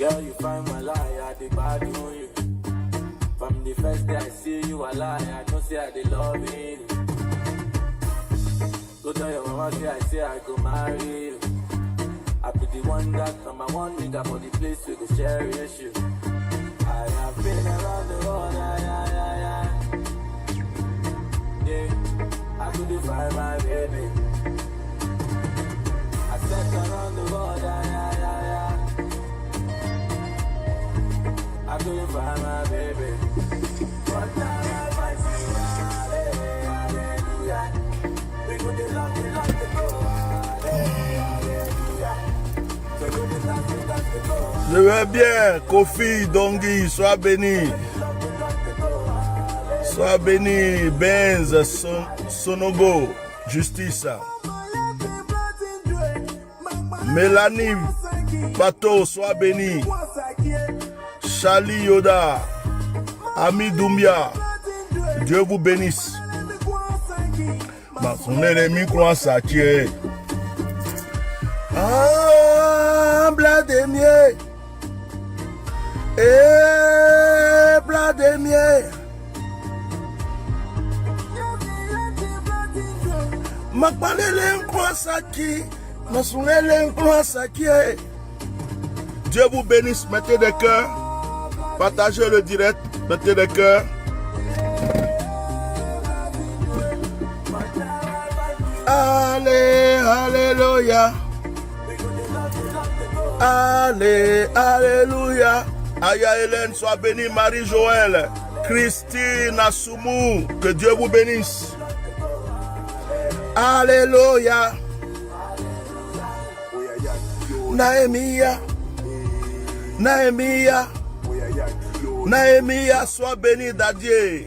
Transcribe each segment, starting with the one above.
Girl, you find my lie, I dey bad on you. From the first day I see you, I lie, I don't say I dey love you. Go tell your mama, say I go marry you. I be the one that number one nigga for the place we go cherish you. I have been around the world, yeah. I couldn't find my baby. I searched around the world, I couldn't find my baby. But now I find you, hallelujah. We could be love the go, hallelujah. So good to dance the go. Je vais bien, Kofi, Dongi, sois béni. Sois béni, Benz, Sonogo, Justice. Mélanie, Pato, sois béni. Charlie Yoda, Ami Doumbia, Dieu vous bénisse. On est les micros à Sakié. Ah, Vladimir. Eh, Vladimir. Ma parole l'incroix Saki. Ma sonne l'incroix Saki. Dieu vous bénisse. Mettez des cœurs. Partagez le direct. Mettez des cœurs. Allez, alléluia. Allez, alléluia. Aya Hélène, sois bénie. Marie-Joël, Christine, Assoumou, que Dieu vous bénisse. Alléluia. Naémia, Naémia, Naémia, sois bénie d'Adieu.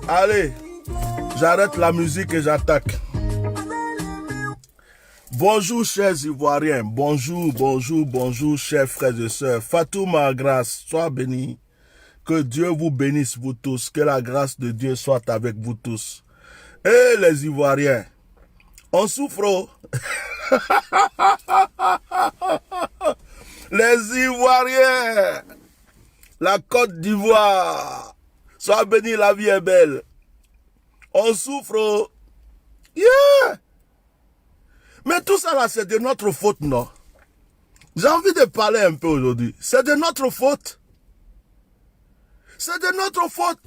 Allez, j'arrête la musique et j'attaque. Bonjour chers Ivoiriens, bonjour, bonjour, bonjour chers frères et sœurs. Fatouma Grâce, sois béni. Que Dieu vous bénisse vous tous, que la grâce de Dieu soit avec vous tous. Et les Ivoiriens, on souffre. Les Ivoiriens, la Côte d'Ivoire, sois béni, la vie est belle. On souffre. Yeah! Mais tout ça là, c'est de notre faute, non? J'ai envie de parler un peu aujourd'hui. C'est de notre faute. C'est de notre faute.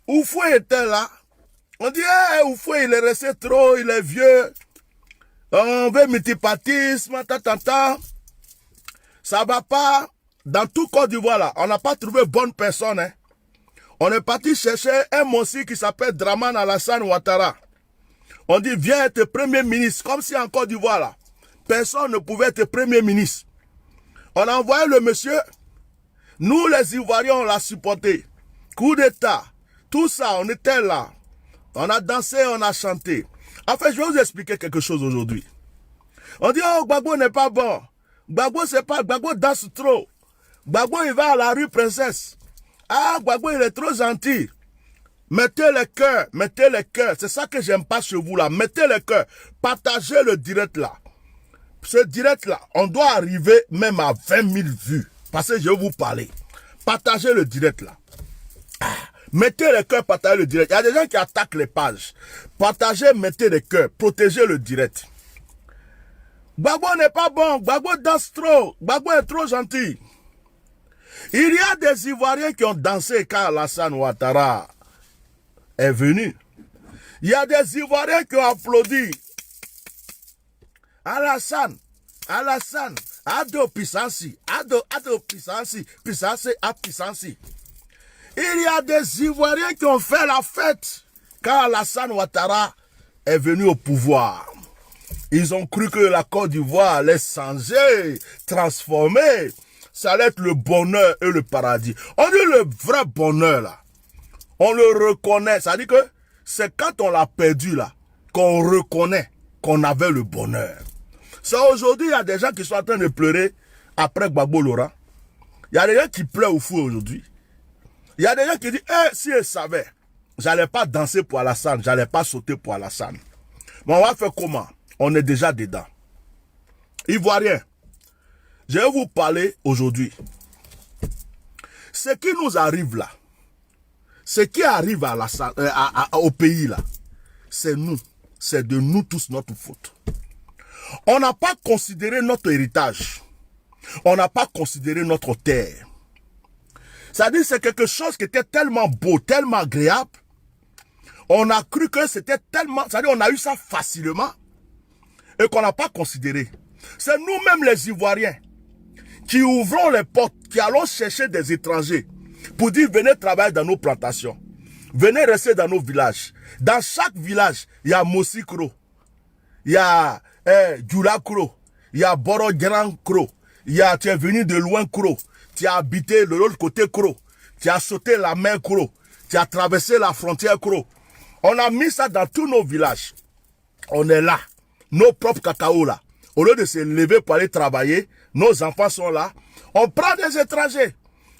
Oufoué était là. On dit, hey, Oufoué, il est resté trop, il est vieux. On veut multipartisme, tatata. Ça va pas. Dans tout Côte d'Ivoire là, on n'a pas trouvé bonne personne. Hein. On est parti chercher un monsieur qui s'appelle Dramane Alassane Ouattara. On dit, viens être premier ministre, comme si en Côte d'Ivoire, là, personne ne pouvait être premier ministre. On a envoyé le monsieur, nous les Ivoiriens, on l'a supporté. Coup d'État, tout ça, on était là. On a dansé, on a chanté. En fait, je vais vous expliquer quelque chose aujourd'hui. On dit, oh, Gbagbo n'est pas bon. Gbagbo, c'est pas, Gbagbo danse trop. Gbagbo, il va à la rue Princesse. Ah, Gbagbo, il est trop gentil. Mettez les cœurs, mettez les cœurs. C'est ça que j'aime pas chez vous là. Mettez les cœurs. Partagez le direct là. Ce direct là, on doit arriver même à 20 000 vues. Parce que je vais vous parler. Partagez le direct là. Mettez les cœurs, partagez le direct. Il y a des gens qui attaquent les pages. Partagez, mettez les cœurs. Protégez le direct. Gbagbo n'est pas bon. Gbagbo danse trop. Gbagbo est trop gentil. Il y a des Ivoiriens qui ont dansé quand Alassane Ouattara est venu. Il y a des Ivoiriens qui ont applaudi. Alassane, Alassane, Ado Pissansi, Ado Pissansi, Pissansi, Pissansi. Il y a des Ivoiriens qui ont fait la fête quand Alassane Ouattara est venu au pouvoir. Ils ont cru que la Côte d'Ivoire allait changer, transformer. Ça allait être le bonheur et le paradis. On dit le vrai bonheur là. On le reconnaît. Ça dit que c'est quand on l'a perdu là qu'on reconnaît qu'on avait le bonheur. Ça aujourd'hui, il y a des gens qui sont en train de pleurer après Gbagbo Laurent. Il y a des gens qui pleurent au fou aujourd'hui. Il y a des gens qui disent, si ils savaient, j'allais pas danser pour Alassane, j'allais pas sauter pour Alassane. Mais on va faire comment? On est déjà dedans. Ivoiriens, je vais vous parler aujourd'hui. Ce qui nous arrive là, ce qui arrive au pays là, c'est nous. C'est de nous tous notre faute. On n'a pas considéré notre héritage. On n'a pas considéré notre terre. C'est-à-dire c'est quelque chose qui était tellement beau, tellement agréable. On a cru que c'était tellement... C'est-à-dire on a eu ça facilement et qu'on n'a pas considéré. C'est nous-mêmes les Ivoiriens qui ouvrons les portes, qui allons chercher des étrangers pour dire venez travailler dans nos plantations. Venez rester dans nos villages. Dans chaque village, il y a Mosikro, il y a Djoula Kro, il y a Boro Grand Kro, il y a, tu es venu de loin Kro, tu as habité de l'autre côté Kro, tu as sauté la mer Kro, tu as traversé la frontière Kro. On a mis ça dans tous nos villages. On est là, nos propres cacao là. Au lieu de se lever pour aller travailler, nos enfants sont là. On prend des étrangers.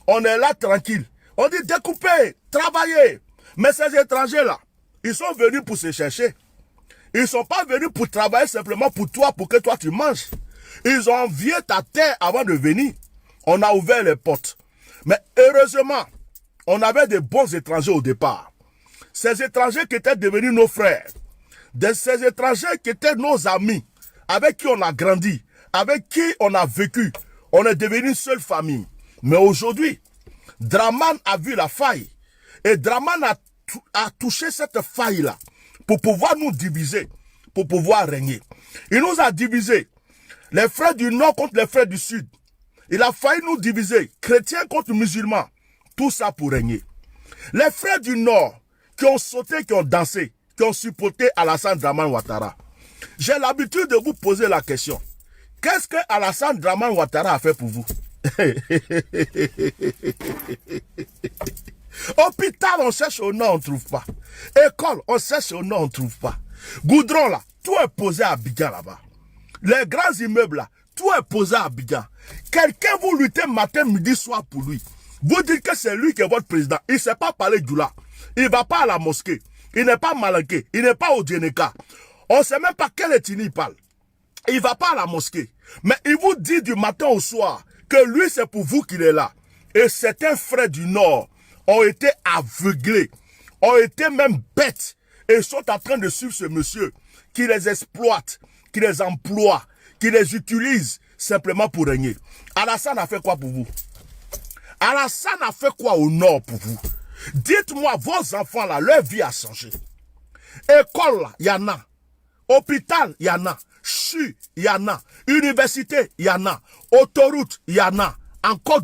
On est là tranquille. On dit découpez, travaillez. Mais ces étrangers-là, ils sont venus pour se chercher. Ils ne sont pas venus pour travailler simplement pour toi, pour que toi tu manges. Ils ont envié ta terre avant de venir. On a ouvert les portes. Mais heureusement, on avait des bons étrangers au départ. Ces étrangers qui étaient devenus nos frères. Ces étrangers qui étaient nos amis, avec qui on a grandi, avec qui on a vécu. On est devenu une seule famille. Mais aujourd'hui, Draman a vu la faille. Et Draman a touché cette faille-là pour pouvoir nous diviser, pour pouvoir régner. Il nous a divisés. Les frères du Nord contre les frères du Sud. Il a failli nous diviser. Chrétiens contre musulmans. Tout ça pour régner. Les frères du Nord qui ont sauté, qui ont dansé, qui ont supporté Alassane Dramane Ouattara. J'ai l'habitude de vous poser la question. Qu'est-ce que Alassane Dramane Ouattara a fait pour vous? Hôpital, on cherche au nord, on ne trouve pas. École, on cherche au nord, on ne trouve pas. Goudron, là, tout est posé à Abidjan, là-bas. Les grands immeubles, là, tout est posé à Abidjan. Quelqu'un vous luttez matin, midi, soir pour lui. Vous dites que c'est lui qui est votre président. Il ne sait pas parler du là. Il ne va pas à la mosquée. Il n'est pas malinqué. Il n'est pas au Djeneka. On ne sait même pas quelle ethnie il parle. Il ne va pas à la mosquée. Mais il vous dit du matin au soir que lui, c'est pour vous qu'il est là. Et certains frères du Nord ont été aveuglés, ont été même bêtes et sont en train de suivre ce monsieur qui les exploite, qui les emploie, qui les utilise simplement pour régner. Alassane a fait quoi pour vous? Alassane a fait quoi au Nord pour vous? Dites-moi, vos enfants là, leur vie a changé. École là, il y en a. Hôpital, il y en a. CHU, il y en a. Université, il y en a. Autoroute, il y en a. Encore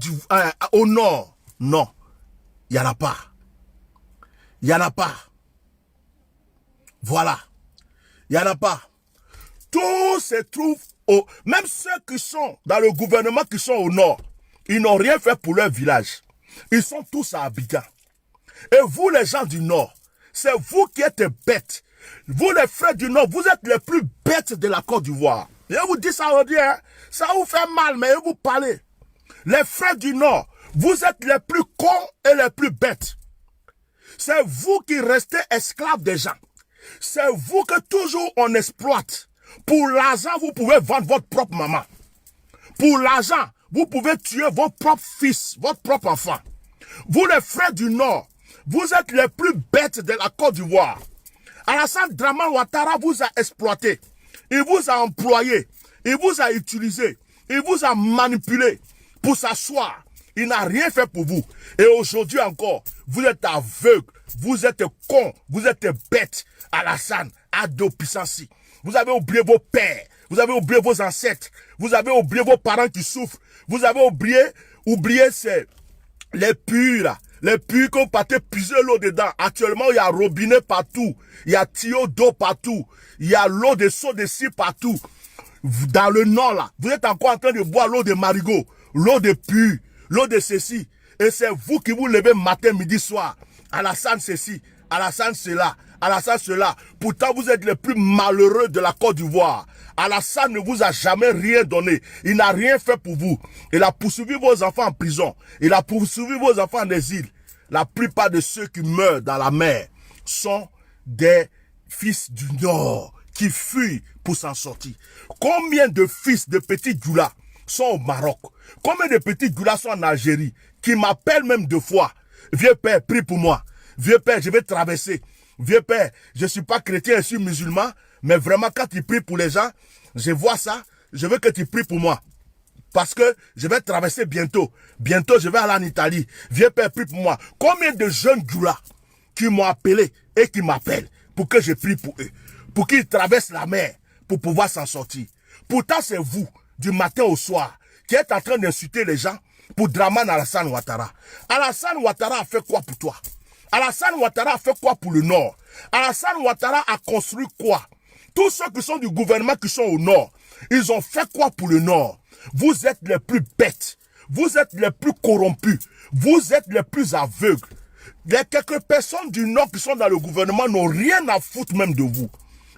au Nord, non. Il n'y en a pas. Il n'y en a pas. Voilà. Il n'y en a pas. Tout se trouve au... Même ceux qui sont dans le gouvernement qui sont au nord, ils n'ont rien fait pour leur village. Ils sont tous à Abidjan. Et vous, les gens du nord, c'est vous qui êtes bêtes. Vous, les frères du nord, vous êtes les plus bêtes de la Côte d'Ivoire. Je vous dis ça aujourd'hui, hein? Ça vous fait mal, mais vous parlez. Les frères du nord, vous êtes les plus cons et les plus bêtes. C'est vous qui restez esclaves des gens. C'est vous que toujours on exploite. Pour l'argent, vous pouvez vendre votre propre maman. Pour l'argent, vous pouvez tuer votre propre fils, votre propre enfant. Vous, les frères du Nord, vous êtes les plus bêtes de la Côte d'Ivoire. Alassane Dramane Ouattara vous a exploité. Il vous a employé. Il vous a utilisé. Il vous a manipulé pour s'asseoir. Il n'a rien fait pour vous. Et aujourd'hui encore, vous êtes aveugle, vous êtes con, vous êtes bête. Alassane, Ado Pissansi. Vous avez oublié vos pères, vous avez oublié vos ancêtres, vous avez oublié vos parents qui souffrent. Vous avez oublié les puits là. Les puits qu'on partait puiser l'eau dedans. Actuellement, il y a robinet partout. Il y a tuyau d'eau partout. Il y a l'eau de seau de scie partout. Dans le nord là, vous êtes encore en train de boire l'eau de marigot, l'eau de puits, l'eau de ceci. Et c'est vous qui vous levez matin, midi, soir. Alassane ceci, Alassane cela, Alassane cela. Pourtant, vous êtes les plus malheureux de la Côte d'Ivoire. Alassane ne vous a jamais rien donné. Il n'a rien fait pour vous. Il a poursuivi vos enfants en prison. Il a poursuivi vos enfants en exil. La plupart de ceux qui meurent dans la mer sont des fils du Nord qui fuient pour s'en sortir. Combien de fils de petits Djoula sont au Maroc? Combien de petits Djoula sont en Algérie? Qui m'appellent même 2 fois. Vieux père, prie pour moi. Vieux père, je vais traverser. Vieux père, je ne suis pas chrétien, je suis musulman. Mais vraiment, quand tu pries pour les gens, je vois ça. Je veux que tu pries pour moi. Parce que je vais traverser bientôt. Bientôt, je vais aller en Italie. Vieux père, prie pour moi. Combien de jeunes Djoula qui m'ont appelé et qui m'appellent pour que je prie pour eux, pour qu'ils traversent la mer, pour pouvoir s'en sortir. Pourtant, c'est vous, du matin au soir, qui êtes en train d'insulter les gens pour Dramane Alassane Ouattara. Alassane Ouattara a fait quoi pour toi? Alassane Ouattara a fait quoi pour le Nord? Alassane Ouattara a construit quoi? Tous ceux qui sont du gouvernement qui sont au Nord, ils ont fait quoi pour le Nord? Vous êtes les plus bêtes. Vous êtes les plus corrompus. Vous êtes les plus aveugles. Les quelques personnes du Nord qui sont dans le gouvernement n'ont rien à foutre même de vous.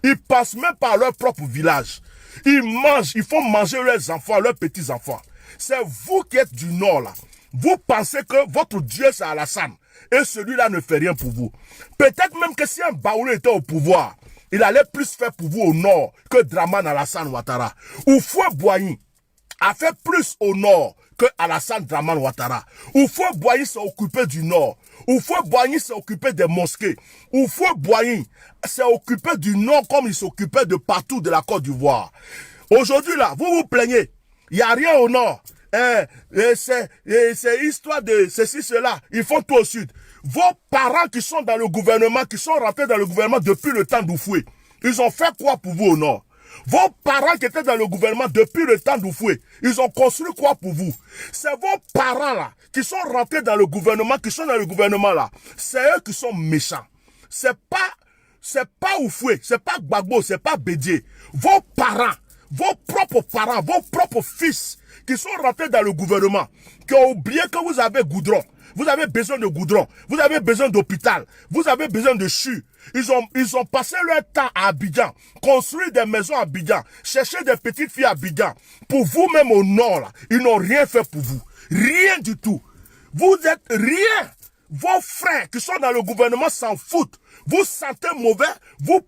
Ils passent même par leur propre village. Ils mangent, ils font manger leurs enfants, leurs petits-enfants. C'est vous qui êtes du Nord là. Vous pensez que votre Dieu c'est Alassane. Et celui-là ne fait rien pour vous. Peut-être même que si un Baoulé était au pouvoir, il allait plus faire pour vous au Nord que Dramane Alassane Ouattara. Ou Foué Boigny a fait plus au Nord que Alassane Dramane Ouattara. Foué Boigny s'est occupé du Nord. Foué Boigny s'est occupé des mosquées. Foué Boigny s'est occupé du Nord comme il s'occupait de partout de la Côte d'Ivoire. Aujourd'hui là, vous vous plaignez. Il n'y a rien au Nord. C'est histoire de ceci, cela. Ils font tout au Sud. Vos parents qui sont dans le gouvernement, qui sont rentrés dans le gouvernement depuis le temps d'Oufoué, ils ont fait quoi pour vous au Nord? Vos parents qui étaient dans le gouvernement depuis le temps d'Oufoué, ils ont construit quoi pour vous? C'est vos parents là, qui sont rentrés dans le gouvernement, qui sont dans le gouvernement là. C'est eux qui sont méchants. C'est pas Oufoué, c'est pas Gbagbo, c'est pas Bédié. Vos parents, vos propres fils qui sont rentrés dans le gouvernement, qui ont oublié que vous avez goudron. Vous avez besoin de goudron, vous avez besoin d'hôpital, vous avez besoin de CHU. Ils ont passé leur temps à Abidjan, construire des maisons à Abidjan, chercher des petites filles à Abidjan. Pour vous-même au Nord, là, ils n'ont rien fait pour vous. Rien du tout. Vous êtes rien. Vos frères qui sont dans le gouvernement s'en foutent. Vous sentez mauvais, vous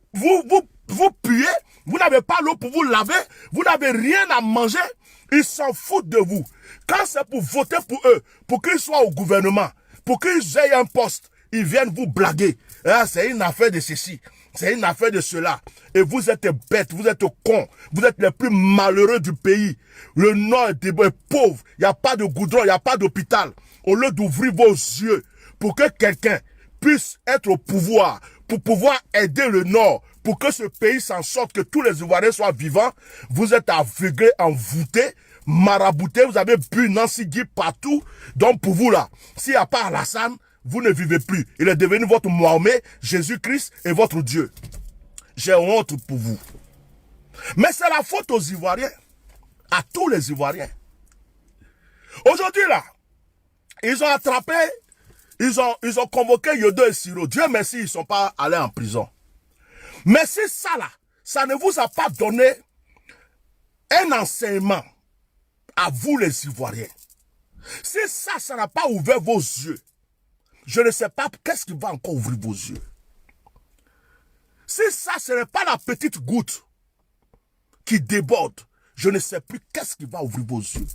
puez, vous n'avez pas l'eau pour vous laver, vous n'avez rien à manger. Ils s'en foutent de vous. Quand c'est pour voter pour eux, pour qu'ils soient au gouvernement, pour qu'ils aient un poste, ils viennent vous blaguer. Ah, c'est une affaire de ceci, c'est une affaire de cela. Et vous êtes bêtes, vous êtes cons, vous êtes les plus malheureux du pays. Le Nord est pauvre, il n'y a pas de goudron, il n'y a pas d'hôpital. Au lieu d'ouvrir vos yeux pour que quelqu'un puisse être au pouvoir, pour pouvoir aider le Nord, pour que ce pays s'en sorte, que tous les Ivoiriens soient vivants, vous êtes aveuglés, envoûtés, maraboutés, vous avez bu Nancy Guy partout. Donc pour vous là, s'il n'y a pas Alassane, vous ne vivez plus. Il est devenu votre Mohamed, Jésus-Christ et votre Dieu. J'ai honte pour vous. Mais c'est la faute aux Ivoiriens, à tous les Ivoiriens. Aujourd'hui là, ils ont attrapé, ils ont convoqué Yodo et Siro. Dieu merci, ils ne sont pas allés en prison. Mais si ça là, ça ne vous a pas donné un enseignement à vous les Ivoiriens. Si ça n'a pas ouvert vos yeux, je ne sais pas qu'est-ce qui va encore ouvrir vos yeux. Si ça, ce n'est pas la petite goutte qui déborde, je ne sais plus qu'est-ce qui va ouvrir vos yeux.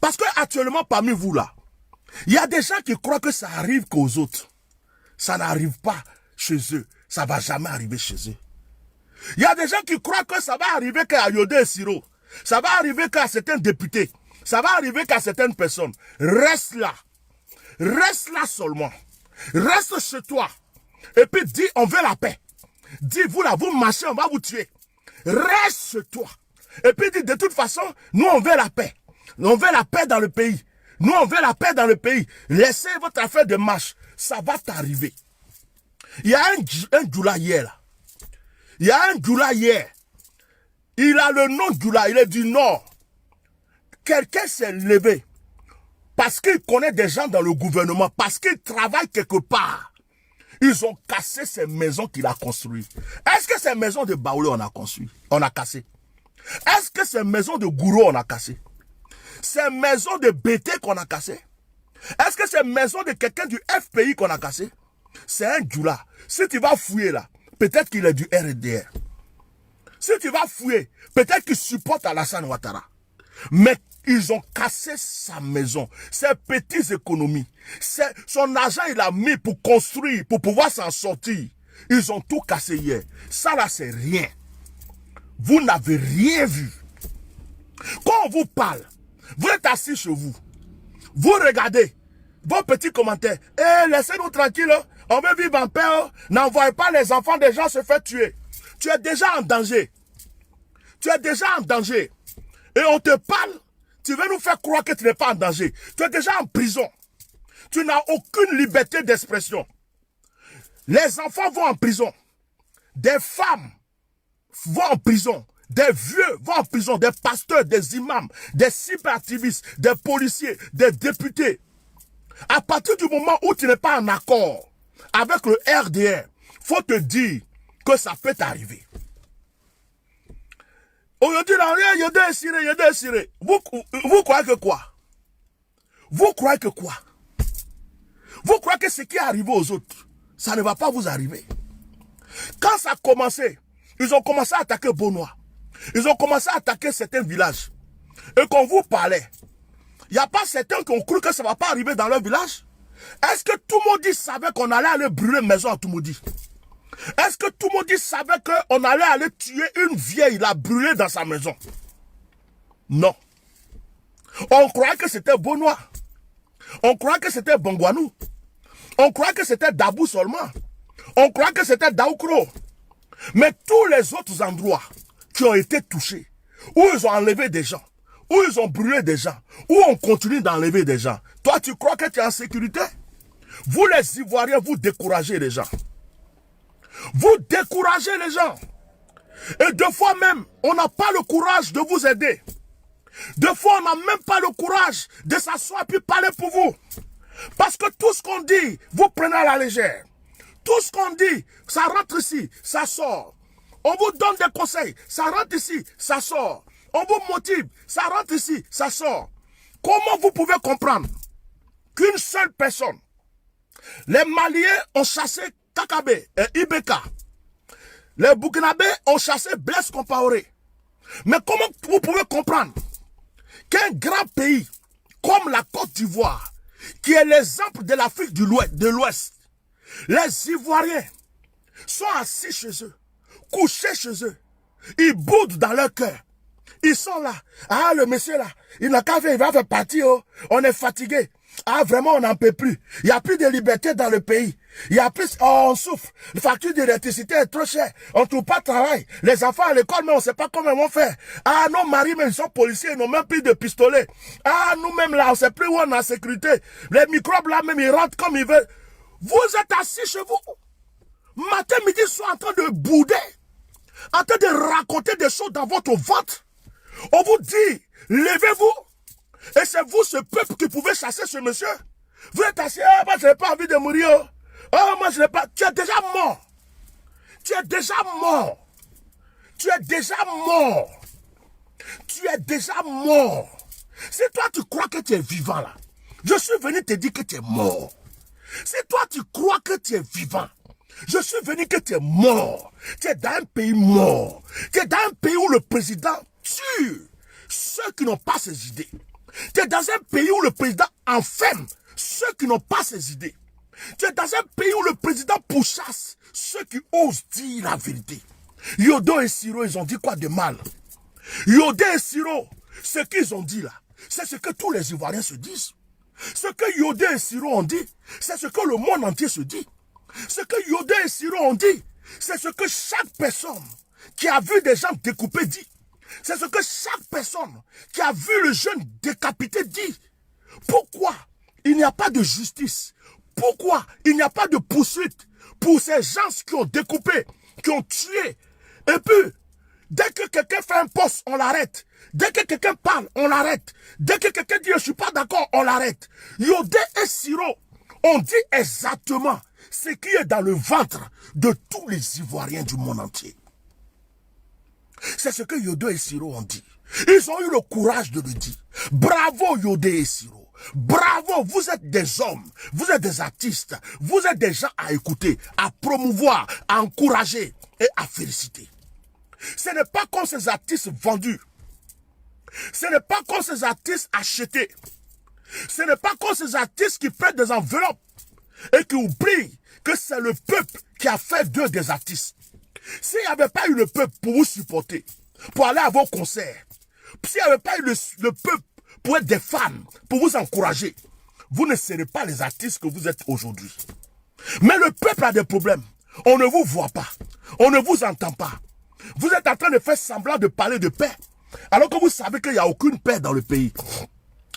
Parce que actuellement, parmi vous là, il y a des gens qui croient que ça arrive qu'aux autres. Ça n'arrive pas chez eux. Ça ne va jamais arriver chez eux. Il y a des gens qui croient que ça va arriver qu'à Yodé et Siro. Ça va arriver qu'à certains députés. Ça va arriver qu'à certaines personnes. Reste là. Reste là seulement. Reste chez toi. Et puis dis, on veut la paix. Dis, vous là, vous marchez, on va vous tuer. Reste chez toi. Et puis dis, de toute façon, nous on veut la paix. On veut la paix dans le pays. Nous on veut la paix dans le pays. Laissez votre affaire de marche. Ça va t'arriver. Il y a un Djoula hier là. Il y a un Djoula hier. Il a le nom Djoula, il est du Nord. Quelqu'un s'est levé parce qu'il connaît des gens dans le gouvernement, parce qu'il travaille quelque part. Ils ont cassé ces maisons qu'il a construites. Est-ce que ces maisons de Baoulé on a construit? On a cassé. Est-ce que ces maisons de Gouro on a cassé? Ces maisons de BT qu'on a cassé? Est-ce que ces maisons de quelqu'un du FPI qu'on a cassé? C'est un Djoula. Si tu vas fouiller là, peut-être qu'il est du RDR. Si tu vas fouiller, peut-être qu'ils supportent Alassane Ouattara. Mais ils ont cassé sa maison, ses petites économies. Son argent, il a mis pour construire, pour pouvoir s'en sortir. Ils ont tout cassé hier. Ça là, c'est rien. Vous n'avez rien vu. Quand on vous parle, vous êtes assis chez vous. Vous regardez vos petits commentaires. Eh, laissez-nous tranquilles. On veut vivre en paix. N'envoyez pas les enfants des gens se faire tuer. Tu es déjà en danger. Tu es déjà en danger. Et on te parle. Tu veux nous faire croire que tu n'es pas en danger. Tu es déjà en prison. Tu n'as aucune liberté d'expression. Les enfants vont en prison. Des femmes vont en prison. Des vieux vont en prison. Des pasteurs, des imams, des cyberactivistes, des policiers, des députés. À partir du moment où tu n'es pas en accord avec le RDR, faut te dire que ça peut t'arriver. Aujourd'hui, il y a des sirés. Vous croyez que quoi? Vous croyez que quoi? Vous croyez que ce qui est arrivé aux autres, ça ne va pas vous arriver? Quand ça a commencé, ils ont commencé à attaquer Bonois. Ils ont commencé à attaquer certains villages. Et quand vous parlez, il n'y a pas certains qui ont cru que ça ne va pas arriver dans leur village? Est-ce que tout le monde savait qu'on allait aller brûler une maison à Toumoudi? Est-ce que tout le monde savait qu'on allait aller tuer une vieille, la brûler dans sa maison? Non. On croyait que c'était Bonois. On croyait que c'était Bongwanou. On croyait que c'était Dabou seulement. On croyait que c'était Daoukro. Mais tous les autres endroits qui ont été touchés, où ils ont enlevé des gens, où ils ont brûlé des gens, où on continue d'enlever des gens, toi tu crois que tu es en sécurité? Vous les Ivoiriens, vous découragez les gens. Vous découragez les gens. Et deux fois même, on n'a pas le courage de vous aider. Deux fois, on n'a même pas le courage de s'asseoir et puis parler pour vous. Parce que tout ce qu'on dit, vous prenez à la légère. Tout ce qu'on dit, ça rentre ici, ça sort. On vous donne des conseils, ça rentre ici, ça sort. On vous motive, ça rentre ici, ça sort. Comment vous pouvez comprendre qu'une seule personne, les Maliens ont chassé Kakabe et Ibeka, les Burkinabés ont chassé Blaise Compaoré. Mais comment vous pouvez comprendre qu'un grand pays comme la Côte d'Ivoire, qui est l'exemple de l'Afrique de l'Ouest, les Ivoiriens sont assis chez eux, couchés chez eux, ils boudent dans leur cœur. Ils sont là. Ah, le monsieur là, il n'a qu'à faire, il va faire partie, oh. On est fatigué. Ah, vraiment, on n'en peut plus. Il n'y a plus de liberté dans le pays. Il y a plus, oh, on souffre. La facture d'électricité est trop chère. On ne trouve pas de travail. Les enfants à l'école, mais on ne sait pas comment ils vont faire. Ah, nos maris, mais ils sont policiers, ils n'ont même plus de pistolet. Ah, nous-mêmes là, on ne sait plus où on est en sécurité. Les microbes là, même, ils rentrent comme ils veulent. Vous êtes assis chez vous. Matin, midi, soir, en train de bouder. En train de raconter des choses dans votre ventre. On vous dit, levez-vous. Et c'est vous, ce peuple, qui pouvez chasser ce monsieur. Vous êtes assis, ah, moi je n'ai pas envie de mourir. Oh, moi je n'ai pas. Tu es déjà mort. Tu es déjà mort. Tu es déjà mort. Tu es déjà mort. Si toi tu crois que tu es vivant là, je suis venu te dire que tu es mort. Si toi tu crois que tu es vivant, je suis venu que tu es mort. Tu es dans un pays mort. Tu es dans un pays où le président tue ceux qui n'ont pas ses idées. Tu es dans un pays où le président enferme ceux qui n'ont pas ses idées. Tu es dans un pays où le président pourchasse ceux qui osent dire la vérité. Yodo et Siro, ils ont dit quoi de mal? Yodo et Siro, ce qu'ils ont dit là, c'est ce que tous les Ivoiriens se disent. Ce que Yodo et Siro ont dit, c'est ce que le monde entier se dit. Ce que Yodo et Siro ont dit, c'est ce que chaque personne qui a vu des gens découpés dit. C'est ce que chaque personne qui a vu le jeune décapité dit. Pourquoi il n'y a pas de justice? Pourquoi il n'y a pas de poursuite pour ces gens qui ont découpé, qui ont tué? Et puis, dès que quelqu'un fait un poste, on l'arrête. Dès que quelqu'un parle, on l'arrête. Dès que quelqu'un dit « je ne suis pas d'accord », on l'arrête. Yodé et Siro ont dit exactement ce qui est dans le ventre de tous les Ivoiriens du monde entier. C'est ce que Yodé et Siro ont dit. Ils ont eu le courage de le dire. Bravo Yodé et Siro. Bravo, vous êtes des hommes, vous êtes des artistes, vous êtes des gens à écouter, à promouvoir, à encourager et à féliciter. Ce n'est pas comme ces artistes vendus. Ce n'est pas comme ces artistes achetés. Ce n'est pas comme ces artistes qui prennent des enveloppes et qui oublient que c'est le peuple qui a fait d'eux des artistes. S'il n'y avait pas eu le peuple pour vous supporter, pour aller à vos concerts, s'il n'y avait pas eu le peuple pour être des fans, pour vous encourager, vous ne serez pas les artistes que vous êtes aujourd'hui. Mais le peuple a des problèmes. On ne vous voit pas. On ne vous entend pas. Vous êtes en train de faire semblant de parler de paix, alors que vous savez qu'il n'y a aucune paix dans le pays.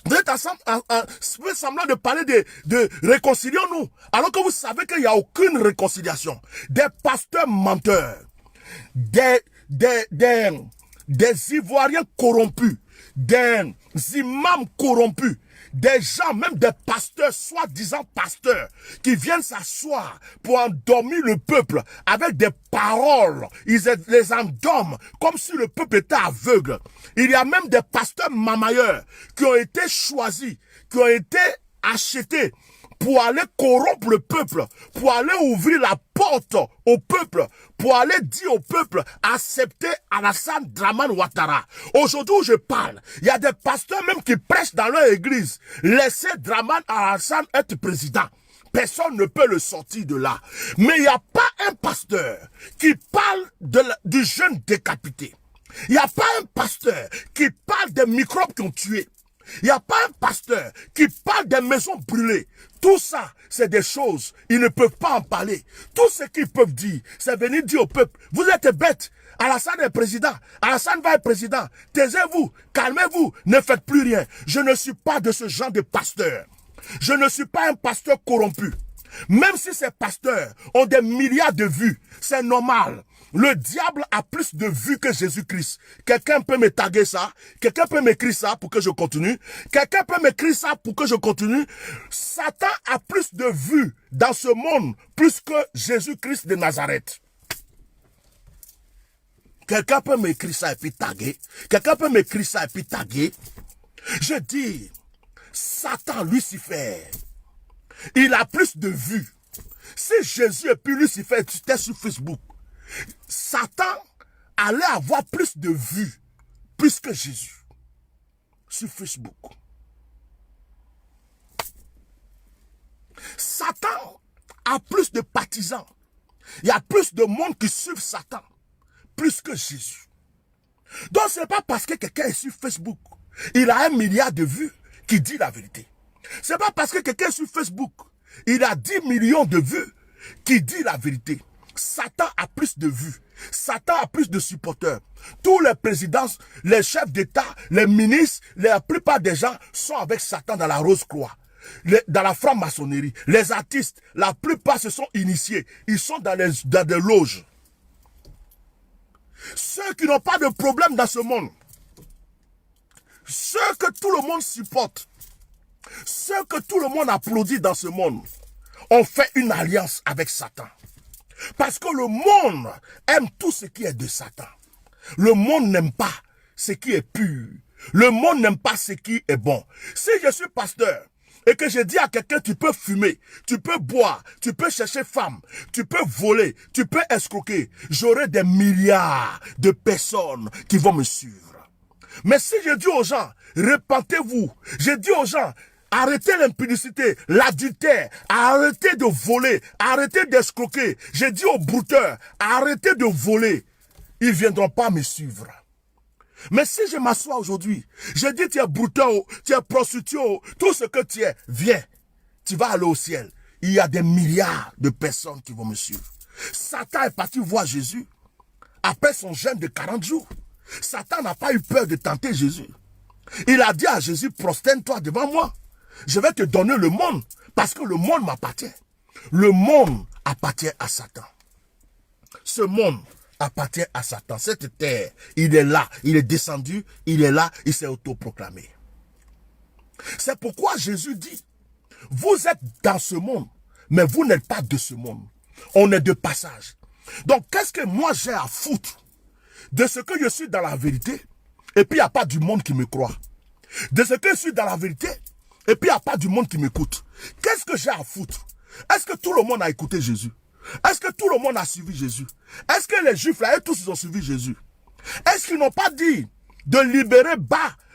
Vous êtes fait semblant de parler de réconcilions-nous, alors que vous savez qu'il n'y a aucune réconciliation. Des pasteurs menteurs, des Ivoiriens corrompus, des imams corrompus, des gens, même des pasteurs, soi-disant pasteurs, qui viennent s'asseoir pour endormir le peuple avec des paroles. Ils les endorment comme si le peuple était aveugle. Il y a même des pasteurs mamailleurs qui ont été choisis, qui ont été achetés pour aller corrompre le peuple, pour aller ouvrir la porte au peuple, pour aller dire au peuple, accepter Alassane Dramane Ouattara. Aujourd'hui où je parle, il y a des pasteurs même qui prêchent dans leur église. Laissez Dramane Alassane être président. Personne ne peut le sortir de là. Mais il n'y a pas un pasteur qui parle du jeune décapité. Il n'y a pas un pasteur qui parle des microbes qui ont tué. Il n'y a pas un pasteur qui parle des maisons brûlées. Tout ça, c'est des choses, ils ne peuvent pas en parler. Tout ce qu'ils peuvent dire, c'est venir dire au peuple, vous êtes bêtes, Alassane est président, Alassane va être président, taisez-vous, calmez-vous, ne faites plus rien. Je ne suis pas de ce genre de pasteur. Je ne suis pas un pasteur corrompu. Même si ces pasteurs ont des milliards de vues, c'est normal. Le diable a plus de vues que Jésus-Christ. Quelqu'un peut me taguer ça? Quelqu'un peut m'écrire ça pour que je continue? Quelqu'un peut m'écrire ça pour que je continue? Satan a plus de vues dans ce monde, plus que Jésus-Christ de Nazareth. Quelqu'un peut m'écrire ça et puis taguer? Quelqu'un peut m'écrire ça et puis taguer? Je dis, Satan, Lucifer, il a plus de vues. Si Jésus et puis Lucifer, tu étais sur Facebook, Satan allait avoir plus de vues, plus que Jésus, sur Facebook. Satan a plus de partisans. Il y a plus de monde qui suivent Satan, plus que Jésus. Donc ce n'est pas parce que quelqu'un est sur Facebook, il a 1 milliard de vues, qui dit la vérité. Ce n'est pas parce que quelqu'un est sur Facebook, il a 10 millions de vues, qui dit la vérité. Satan a plus de vues. Satan a plus de supporters. Tous les présidents, les chefs d'État, les ministres, la plupart des gens sont avec Satan dans la Rose-Croix, dans la franc-maçonnerie. Les artistes, la plupart se sont initiés. Ils sont dans des loges. Ceux qui n'ont pas de problème dans ce monde, ceux que tout le monde supporte, ceux que tout le monde applaudit dans ce monde, ont fait une alliance avec Satan. Parce que le monde aime tout ce qui est de Satan. Le monde n'aime pas ce qui est pur. Le monde n'aime pas ce qui est bon. Si je suis pasteur et que je dis à quelqu'un, tu peux fumer, tu peux boire, tu peux chercher femme, tu peux voler, tu peux escroquer, j'aurai des milliards de personnes qui vont me suivre. Mais si je dis aux gens, repentez-vous, je dis aux gens, arrêtez l'impudicité, l'adultère, arrêtez de voler, arrêtez d'escroquer. J'ai dit aux brouteurs, arrêtez de voler. Ils ne viendront pas me suivre. Mais si je m'assois aujourd'hui, je dis tu es brouteur, tu es prostitué, tout ce que tu es, viens, tu vas aller au ciel. Il y a des milliards de personnes qui vont me suivre. Satan est parti voir Jésus après son jeûne de 40 jours. Satan n'a pas eu peur de tenter Jésus. Il a dit à Jésus, prosterne-toi devant moi. Je vais te donner le monde, parce que le monde m'appartient. Le monde appartient à Satan. Ce monde appartient à Satan. Cette terre, il est là, il est descendu, il est là, il s'est autoproclamé. C'est pourquoi Jésus dit, vous êtes dans ce monde, mais vous n'êtes pas de ce monde. On est de passage. Donc, qu'est-ce que moi j'ai à foutre de ce que je suis dans la vérité, et puis il n'y a pas du monde qui me croit. De ce que je suis dans la vérité, et puis il n'y a pas du monde qui m'écoute. Qu'est-ce que j'ai à foutre? Est-ce que tout le monde a écouté Jésus? Est-ce que tout le monde a suivi Jésus? Est-ce que les Juifs là, tous ils ont suivi Jésus? Est-ce qu'ils n'ont pas dit de libérer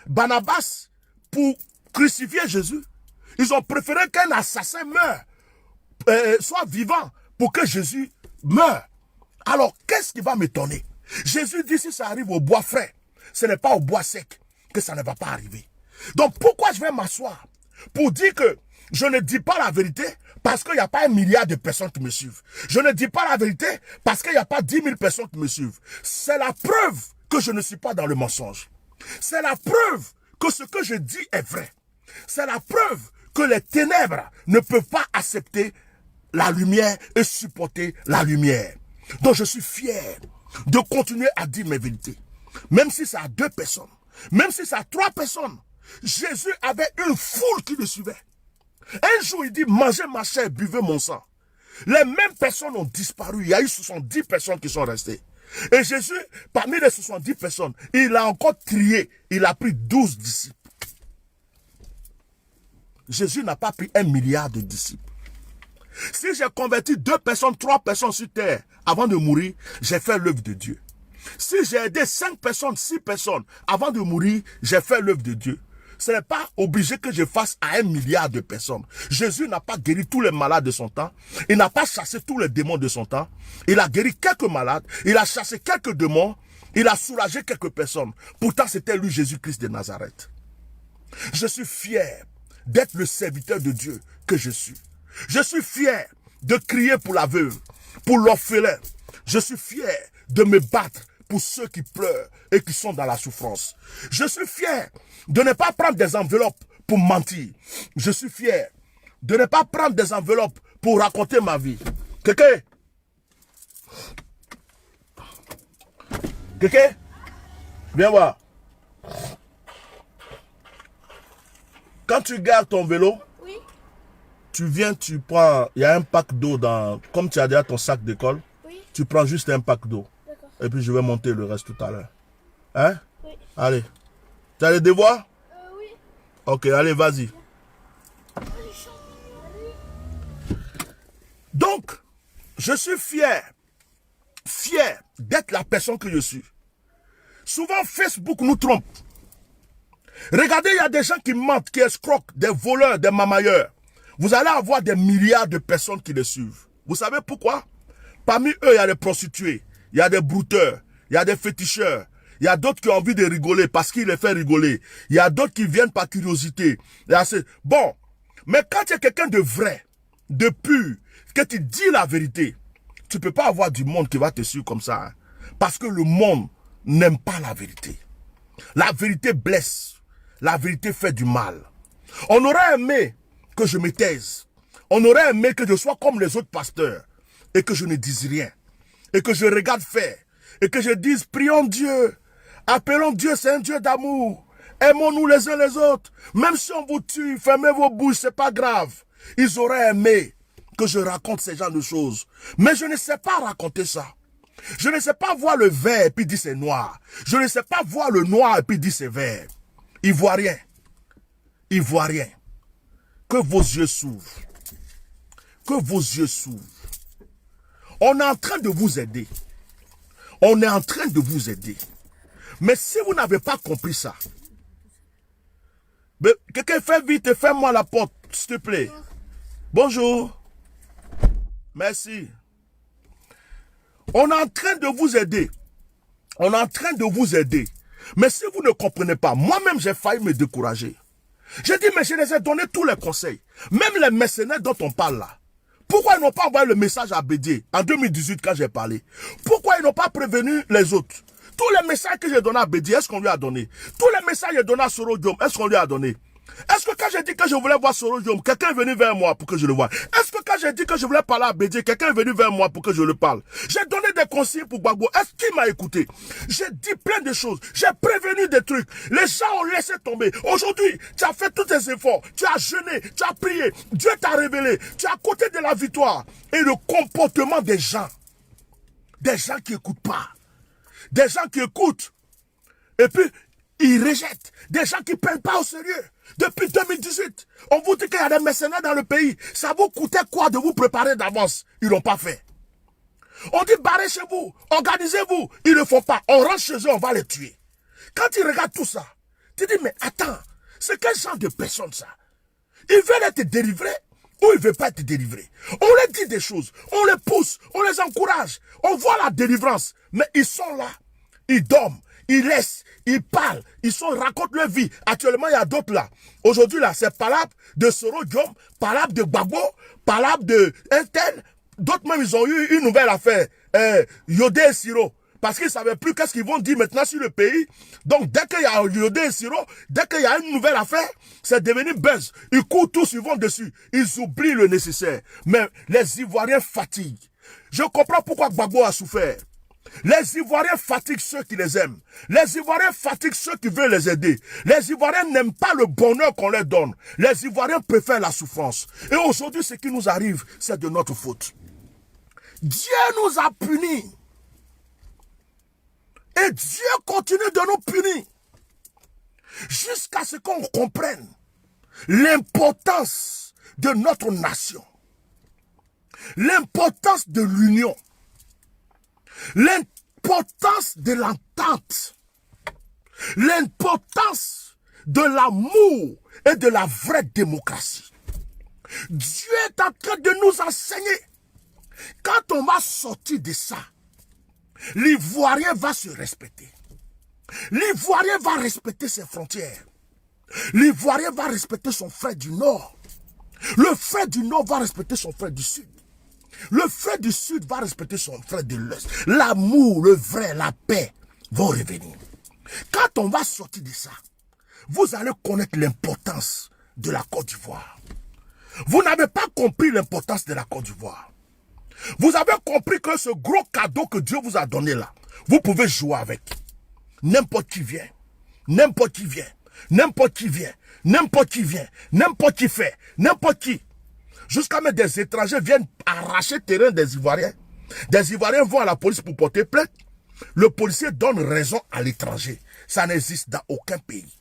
Barnabas pour crucifier Jésus? Ils ont préféré qu'un assassin meure, soit vivant, pour que Jésus meure. Alors, qu'est-ce qui va m'étonner? Jésus dit, si ça arrive au bois frais, ce n'est pas au bois sec que ça ne va pas arriver. Donc, pourquoi je vais m'asseoir pour dire que je ne dis pas la vérité parce qu'il n'y a pas 1 milliard de personnes qui me suivent. Je ne dis pas la vérité parce qu'il n'y a pas 10 000 personnes qui me suivent. C'est la preuve que je ne suis pas dans le mensonge. C'est la preuve que ce que je dis est vrai. C'est la preuve que les ténèbres ne peuvent pas accepter la lumière et supporter la lumière. Donc je suis fier de continuer à dire mes vérités. Même si c'est à 2 personnes, même si c'est à 3 personnes. Jésus avait une foule qui le suivait. Un jour, il dit, mangez ma chair, buvez mon sang. Les mêmes personnes ont disparu. Il y a eu 70 personnes qui sont restées. Et Jésus, parmi les 70 personnes, il a encore trié. Il a pris 12 disciples. Jésus n'a pas pris 1 milliard de disciples. Si j'ai converti 2 personnes, 3 personnes sur terre avant de mourir, j'ai fait l'œuvre de Dieu. Si j'ai aidé 5 personnes, 6 personnes avant de mourir, j'ai fait l'œuvre de Dieu. Ce n'est pas obligé que je fasse à 1 milliard de personnes. Jésus n'a pas guéri tous les malades de son temps. Il n'a pas chassé tous les démons de son temps. Il a guéri quelques malades. Il a chassé quelques démons. Il a soulagé quelques personnes. Pourtant, c'était lui, Jésus-Christ de Nazareth. Je suis fier d'être le serviteur de Dieu que je suis. Je suis fier de crier pour la veuve, pour l'orphelin. Je suis fier de me battre pour ceux qui pleurent et qui sont dans la souffrance. Je suis fier de ne pas prendre des enveloppes pour mentir. Je suis fier de ne pas prendre des enveloppes pour raconter ma vie. Quelqu'un? Viens voir. Quand tu gardes ton vélo, oui, tu viens, tu prends, il y a un pack d'eau dans, comme tu as déjà ton sac d'école, oui, tu prends juste un pack d'eau. Et puis je vais monter le reste tout à l'heure. Hein? Oui. Allez. Tu as les devoirs? Oui. Ok, allez, vas-y. Donc, je suis fier d'être la personne que je suis. Souvent, Facebook nous trompe. Regardez, il y a des gens qui mentent, qui escroquent, des voleurs, des mamailleurs. Vous allez avoir des milliards de personnes qui les suivent. Vous savez pourquoi? Parmi eux, il y a des prostituées, il y a des brouteurs, il y a des féticheurs, il y a d'autres qui ont envie de rigoler parce qu'il les fait rigoler. Il y a d'autres qui viennent par curiosité. Bon, mais quand tu es quelqu'un de vrai, de pur, que tu dis la vérité, tu ne peux pas avoir du monde qui va te suivre comme ça. Hein, parce que le monde n'aime pas la vérité. La vérité blesse. La vérité fait du mal. On aurait aimé que je me taise. On aurait aimé que je sois comme les autres pasteurs. Et que je ne dise rien. Et que je regarde faire. Et que je dise, prions Dieu. Appelons Dieu, c'est un Dieu d'amour. Aimons-nous les uns les autres. Même si on vous tue, fermez vos bouches, c'est pas grave. Ils auraient aimé que je raconte ces genres de choses. Mais je ne sais pas raconter ça. Je ne sais pas voir le vert et puis dire c'est noir. Je ne sais pas voir le noir et puis dire c'est vert. Il voit rien. Il voit rien. Que vos yeux s'ouvrent. Que vos yeux s'ouvrent. On est en train de vous aider. On est en train de vous aider. Mais si vous n'avez pas compris ça, quelqu'un fait vite, ferme-moi la porte, s'il te plaît. Bonjour. Merci. On est en train de vous aider. On est en train de vous aider. Mais si vous ne comprenez pas, moi-même j'ai failli me décourager. J'ai dit, mais je les ai donné tous les conseils. Même les mercenaires dont on parle là. Pourquoi ils n'ont pas envoyé le message à Bédier en 2018 quand j'ai parlé? Pourquoi ils n'ont pas prévenu les autres? Tous les messages que j'ai donnés à Bédier, est-ce qu'on lui a donné? Tous les messages que j'ai donnés à Soro Diom, est-ce qu'on lui a donné? Est-ce que quand j'ai dit que je voulais voir Soro Diom, quelqu'un est venu vers moi pour que je le voie? Est-ce que quand j'ai dit que je voulais parler à Bédier, quelqu'un est venu vers moi pour que je le parle? J'ai donné des conseils pour Gbagbo. Est-ce qu'il m'a écouté? J'ai dit plein de choses. J'ai prévenu des trucs. Les gens ont laissé tomber. Aujourd'hui, tu as fait tous tes efforts. Tu as jeûné, tu as prié. Dieu t'a révélé. Tu es à côté de la victoire. Et le comportement des gens qui n'écoutent pas. Des gens qui écoutent. Et puis, ils rejettent. Des gens qui ne prennent pas au sérieux. Depuis 2018, on vous dit qu'il y a des mercenaires dans le pays. Ça vous coûtait quoi de vous préparer d'avance? Ils ne l'ont pas fait. On dit barrez chez vous, organisez-vous. Ils ne le font pas. On rentre chez eux, on va les tuer. Quand ils regardent tout ça, tu dis, mais attends, c'est quel genre de personne ça? Ils veulent être délivrés ou ils ne veulent pas être délivrés? On leur dit des choses, on les pousse, on les encourage, on voit la délivrance. Mais ils sont là, ils dorment, ils laissent, ils parlent, ils racontent leur vie. Actuellement, il y a d'autres là. Aujourd'hui, là, c'est Palab de Soro Diom, Palab de Gbagbo, Palab de Intel. D'autres même, ils ont eu une nouvelle affaire, Yodé et Siro. Parce qu'ils ne savaient plus qu'est-ce qu'ils vont dire maintenant sur le pays. Donc, dès qu'il y a Yodé et Siro, dès qu'il y a une nouvelle affaire, c'est devenu buzz. Ils courent tous, ils vont dessus. Ils oublient le nécessaire. Mais les Ivoiriens fatiguent. Je comprends pourquoi Gbagbo a souffert. Les Ivoiriens fatiguent ceux qui les aiment. Les Ivoiriens fatiguent ceux qui veulent les aider. Les Ivoiriens n'aiment pas le bonheur qu'on leur donne. Les Ivoiriens préfèrent la souffrance. Et aujourd'hui, ce qui nous arrive, c'est de notre faute. Dieu nous a punis. Et Dieu continue de nous punir. Jusqu'à ce qu'on comprenne l'importance de notre nation. L'importance de l'union. L'importance de l'entente. L'importance de l'amour et de la vraie démocratie. Dieu est en train de nous enseigner. Quand on va sortir de ça, l'Ivoirien va se respecter. L'Ivoirien va respecter ses frontières. L'Ivoirien va respecter son frère du Nord. Le frère du Nord va respecter son frère du Sud. Le frère du Sud va respecter son frère de l'Est. L'amour, le vrai, la paix vont revenir. Quand on va sortir de ça, vous allez connaître l'importance de la Côte d'Ivoire. Vous n'avez pas compris l'importance de la Côte d'Ivoire. Vous avez compris que ce gros cadeau que Dieu vous a donné là, vous pouvez jouer avec. N'importe qui vient, n'importe qui vient, n'importe qui vient, n'importe qui vient, n'importe qui fait, n'importe qui. Jusqu'à même des étrangers viennent arracher le terrain des Ivoiriens. Des Ivoiriens vont à la police pour porter plainte. Le policier donne raison à l'étranger. Ça n'existe dans aucun pays.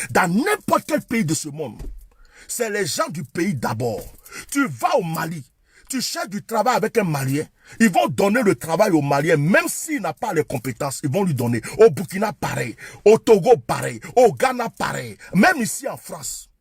Dans n'importe quel pays de ce monde, c'est les gens du pays d'abord. Tu vas au Mali. Tu cherches du travail avec un Malien, ils vont donner le travail au Malien, même s'il n'a pas les compétences, ils vont lui donner. Au Burkina, pareil. Au Togo, pareil. Au Ghana, pareil. Même ici en France,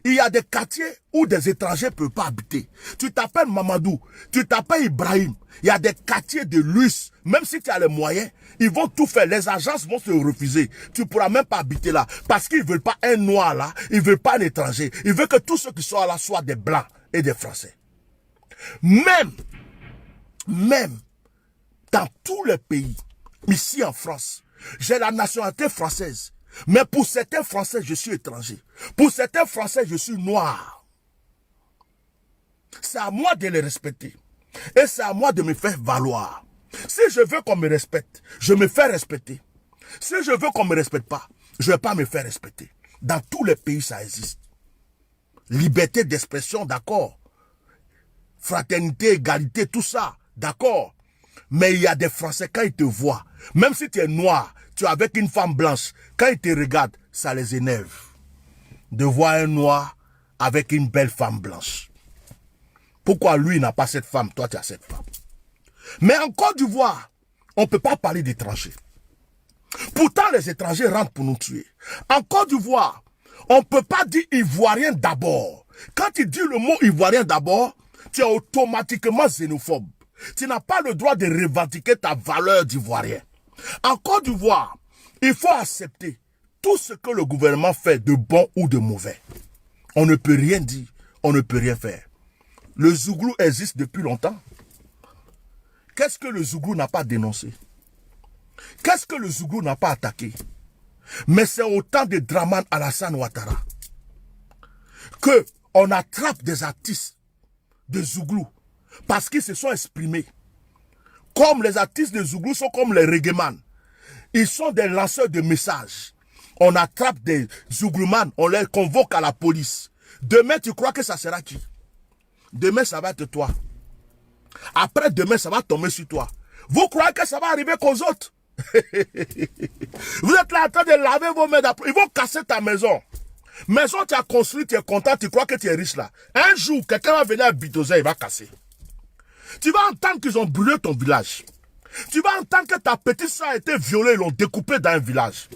il y a des quartiers où des étrangers ne peuvent pas habiter. Tu t'appelles Mamadou, tu t'appelles Ibrahim. Il y a des quartiers de luxe, même si tu as les moyens, ils vont tout faire. Les agences vont se refuser. Tu ne pourras même pas habiter là, parce qu'ils ne veulent pas un noir là, ils ne veulent pas un étranger. Ils veulent que tous ceux qui sont là soient des blancs et des français. Même dans tous les pays, ici en France, j'ai la nationalité française. Mais pour certains Français, je suis étranger. Pour certains Français, je suis noir. C'est à moi de les respecter. Et c'est à moi de me faire valoir. Si je veux qu'on me respecte, je me fais respecter. Si je veux qu'on ne me respecte pas, je ne vais pas me faire respecter. Dans tous les pays, ça existe. Liberté d'expression, d'accord. Fraternité, égalité, tout ça, d'accord. Mais il y a des Français, quand ils te voient, même si tu es noir, tu es avec une femme blanche, quand ils te regardent, ça les énerve. De voir un noir avec une belle femme blanche. Pourquoi lui n'a pas cette femme, toi tu as cette femme? Mais en Côte d'Ivoire, on ne peut pas parler d'étrangers. Pourtant, les étrangers rentrent pour nous tuer. En Côte d'Ivoire, on ne peut pas dire Ivoirien d'abord. Quand tu dis le mot Ivoirien d'abord, tu es automatiquement xénophobe. Tu n'as pas le droit de revendiquer ta valeur d'Ivoirien. En Côte d'Ivoire, il faut accepter tout ce que le gouvernement fait de bon ou de mauvais. On ne peut rien dire, on ne peut rien faire. Le Zouglou existe depuis longtemps. Qu'est-ce que le Zouglou n'a pas dénoncé? Qu'est-ce que le Zouglou n'a pas attaqué? Mais c'est au temps de Dramane Alassane Ouattara que on attrape des artistes de Zouglou parce qu'ils se sont exprimés. Comme les artistes de Zouglou sont comme les reggaeman. Ils sont des lanceurs de messages. On attrape des Zouglouman, on les convoque à la police. Demain, tu crois que ça sera qui? Demain, ça va être toi. Après, demain, ça va tomber sur toi. Vous croyez que ça va arriver qu'aux autres? Vous êtes là en train de laver vos mains d'après. Ils vont casser ta maison. Maison, tu as construit, tu es content, tu crois que tu es riche là. Un jour, quelqu'un va venir à Bitoza, il va casser. Tu vas entendre qu'ils ont brûlé ton village. Tu vas entendre que ta petite soeur a été violée, ils l'ont découpée dans un village.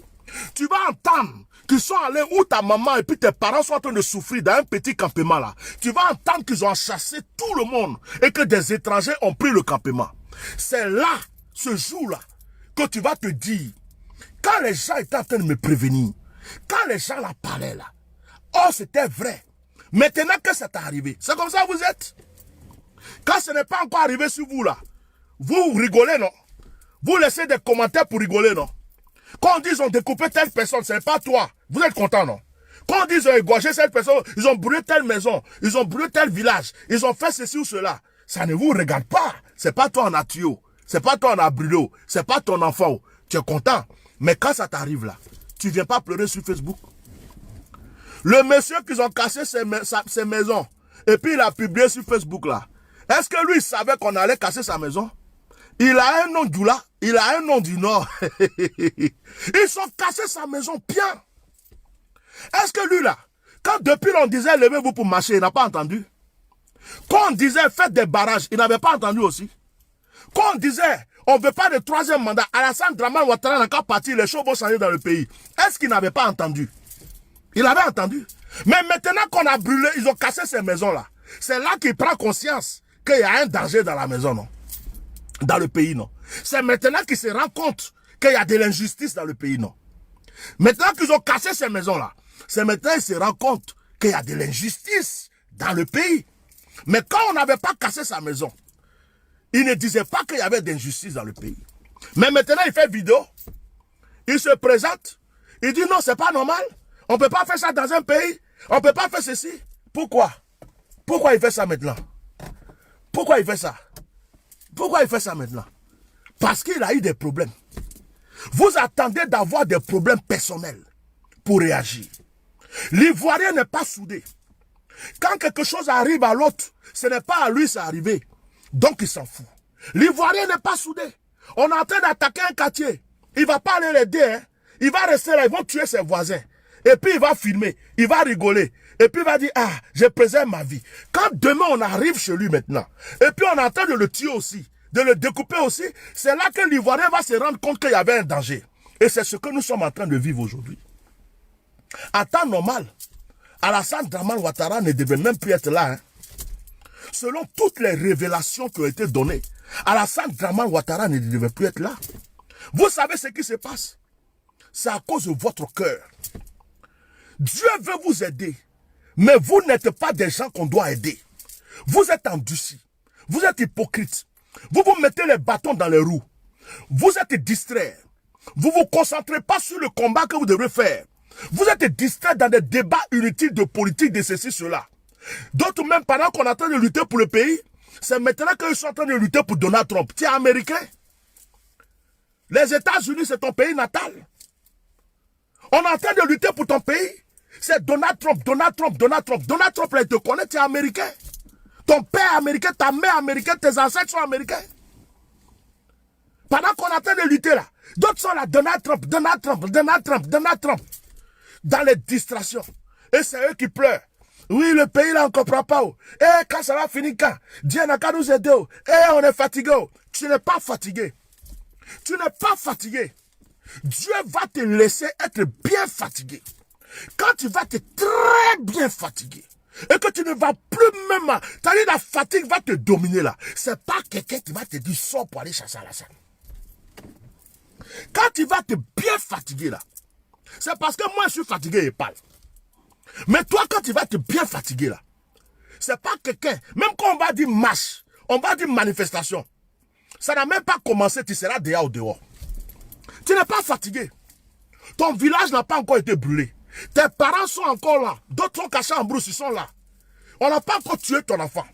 Tu vas entendre qu'ils sont allés où ta maman et puis tes parents sont en train de souffrir dans un petit campement là. Tu vas entendre qu'ils ont chassé tout le monde et que des étrangers ont pris le campement. C'est là, ce jour-là, que tu vas te dire, quand les gens étaient en train de me prévenir, quand les gens la parlaient là, oh c'était vrai. Maintenant que c'est arrivé, c'est comme ça que vous êtes. Quand ce n'est pas encore arrivé sur vous là, vous rigolez non? Vous laissez des commentaires pour rigoler non? Quand on dit qu'ils ont découpé telle personne, ce n'est pas toi. Vous êtes content, non? Quand on dit qu'ils ont égorgé cette personne, ils ont brûlé telle maison, ils ont brûlé tel village, ils ont fait ceci ou cela. Ça ne vous regarde pas. C'est pas toi en atio. C'est pas toi en abrilo. C'est pas ton enfant. Tu es content. Mais quand ça t'arrive là, tu viens pas pleurer sur Facebook. Le monsieur qu'ils ont cassé ses maisons, et puis il a publié sur Facebook là. Est-ce que lui il savait qu'on allait casser sa maison? Il a un nom du là, il a un nom du Nord. Ils ont cassé sa maison bien. Est-ce que lui là, quand depuis on disait levez-vous pour marcher, il n'a pas entendu? Quand on disait faites des barrages, il n'avait pas entendu aussi? Quand on disait on ne veut pas de troisième mandat, Alassane Dramane Ouattara n'a qu'à partir, les choses vont changer dans le pays. Est-ce qu'il n'avait pas entendu? Il avait entendu. Mais maintenant qu'on a brûlé, ils ont cassé ces maisons-là. C'est là qu'il prend conscience qu'il y a un danger dans la maison, non? Dans le pays, non? C'est maintenant qu'il se rend compte qu'il y a de l'injustice dans le pays, non? Maintenant qu'ils ont cassé ces maisons-là, c'est maintenant qu'il se rend compte qu'il y a de l'injustice dans le pays. Mais quand on n'avait pas cassé sa maison, il ne disait pas qu'il y avait d'injustice dans le pays. Mais maintenant, il fait vidéo, il se présente, il dit non, c'est pas normal, on ne peut pas faire ça dans un pays, on ne peut pas faire ceci. Pourquoi? Pourquoi il fait ça maintenant? Pourquoi il fait ça? Pourquoi il fait ça maintenant? Parce qu'il a eu des problèmes. Vous attendez d'avoir des problèmes personnels pour réagir. L'Ivoirien n'est pas soudé. Quand quelque chose arrive à l'autre, ce n'est pas à lui c'est arrivé. Donc il s'en fout. L'Ivoirien n'est pas soudé. On est en train d'attaquer un quartier. Il ne va pas aller l'aider. Hein? Il va rester là, ils vont tuer ses voisins. Et puis il va filmer, il va rigoler. Et puis il va dire, ah, je préserve ma vie. Quand demain on arrive chez lui maintenant, et puis on est en train de le tuer aussi, de le découper aussi, c'est là que l'Ivoirien va se rendre compte qu'il y avait un danger. Et c'est ce que nous sommes en train de vivre aujourd'hui. En temps normal, Alassane Dramane Ouattara ne devait même plus être là. Hein. Selon toutes les révélations qui ont été données, Alassane Dramane Ouattara ne devait plus être là. Vous savez ce qui se passe? C'est à cause de votre cœur. Dieu veut vous aider, mais vous n'êtes pas des gens qu'on doit aider. Vous êtes endurcis, vous êtes hypocrites, vous vous mettez les bâtons dans les roues, vous êtes distraits, vous ne vous concentrez pas sur le combat que vous devrez faire. Vous êtes distraits dans des débats inutiles de politique, de ceci, cela. D'autres même, pendant qu'on est en train de lutter pour le pays, c'est maintenant qu'ils sont en train de lutter pour Donald Trump. Tu es américain. Les États-Unis, c'est ton pays natal. On est en train de lutter pour ton pays. C'est Donald Trump, Donald Trump, Donald Trump. Donald Trump, là, il te connaît, tu es américain. Ton père est américain, ta mère est américaine, tes ancêtres sont américains. Pendant qu'on est en train de lutter là, d'autres sont là, Donald Trump, Donald Trump, Donald Trump, Donald Trump. Dans les distractions. Et c'est eux qui pleurent. Oui, le pays là, on ne comprend pas. Eh, quand ça va finir quand? Dieu n'a qu'à nous aider. Eh, on est fatigué. Tu n'es pas fatigué. Tu n'es pas fatigué. Dieu va te laisser être bien fatigué. Quand tu vas être très bien fatigué, et que tu ne vas plus même... C'est-à-dire la fatigue va te dominer là. C'est pas quelqu'un qui va te dire sors pour aller chasser à la scène. Quand tu vas te bien fatiguer là, c'est parce que moi je suis fatigué et parle. Mais toi quand tu vas te bien fatiguer là, c'est pas quelqu'un... Même quand on va dire marche, on va dire manifestation, ça n'a même pas commencé, tu seras déjà au dehors. Tu n'es pas fatigué. Ton village n'a pas encore été brûlé. Tes parents sont encore là. D'autres sont cachés en brousse, ils sont là. On n'a pas encore tué ton enfant.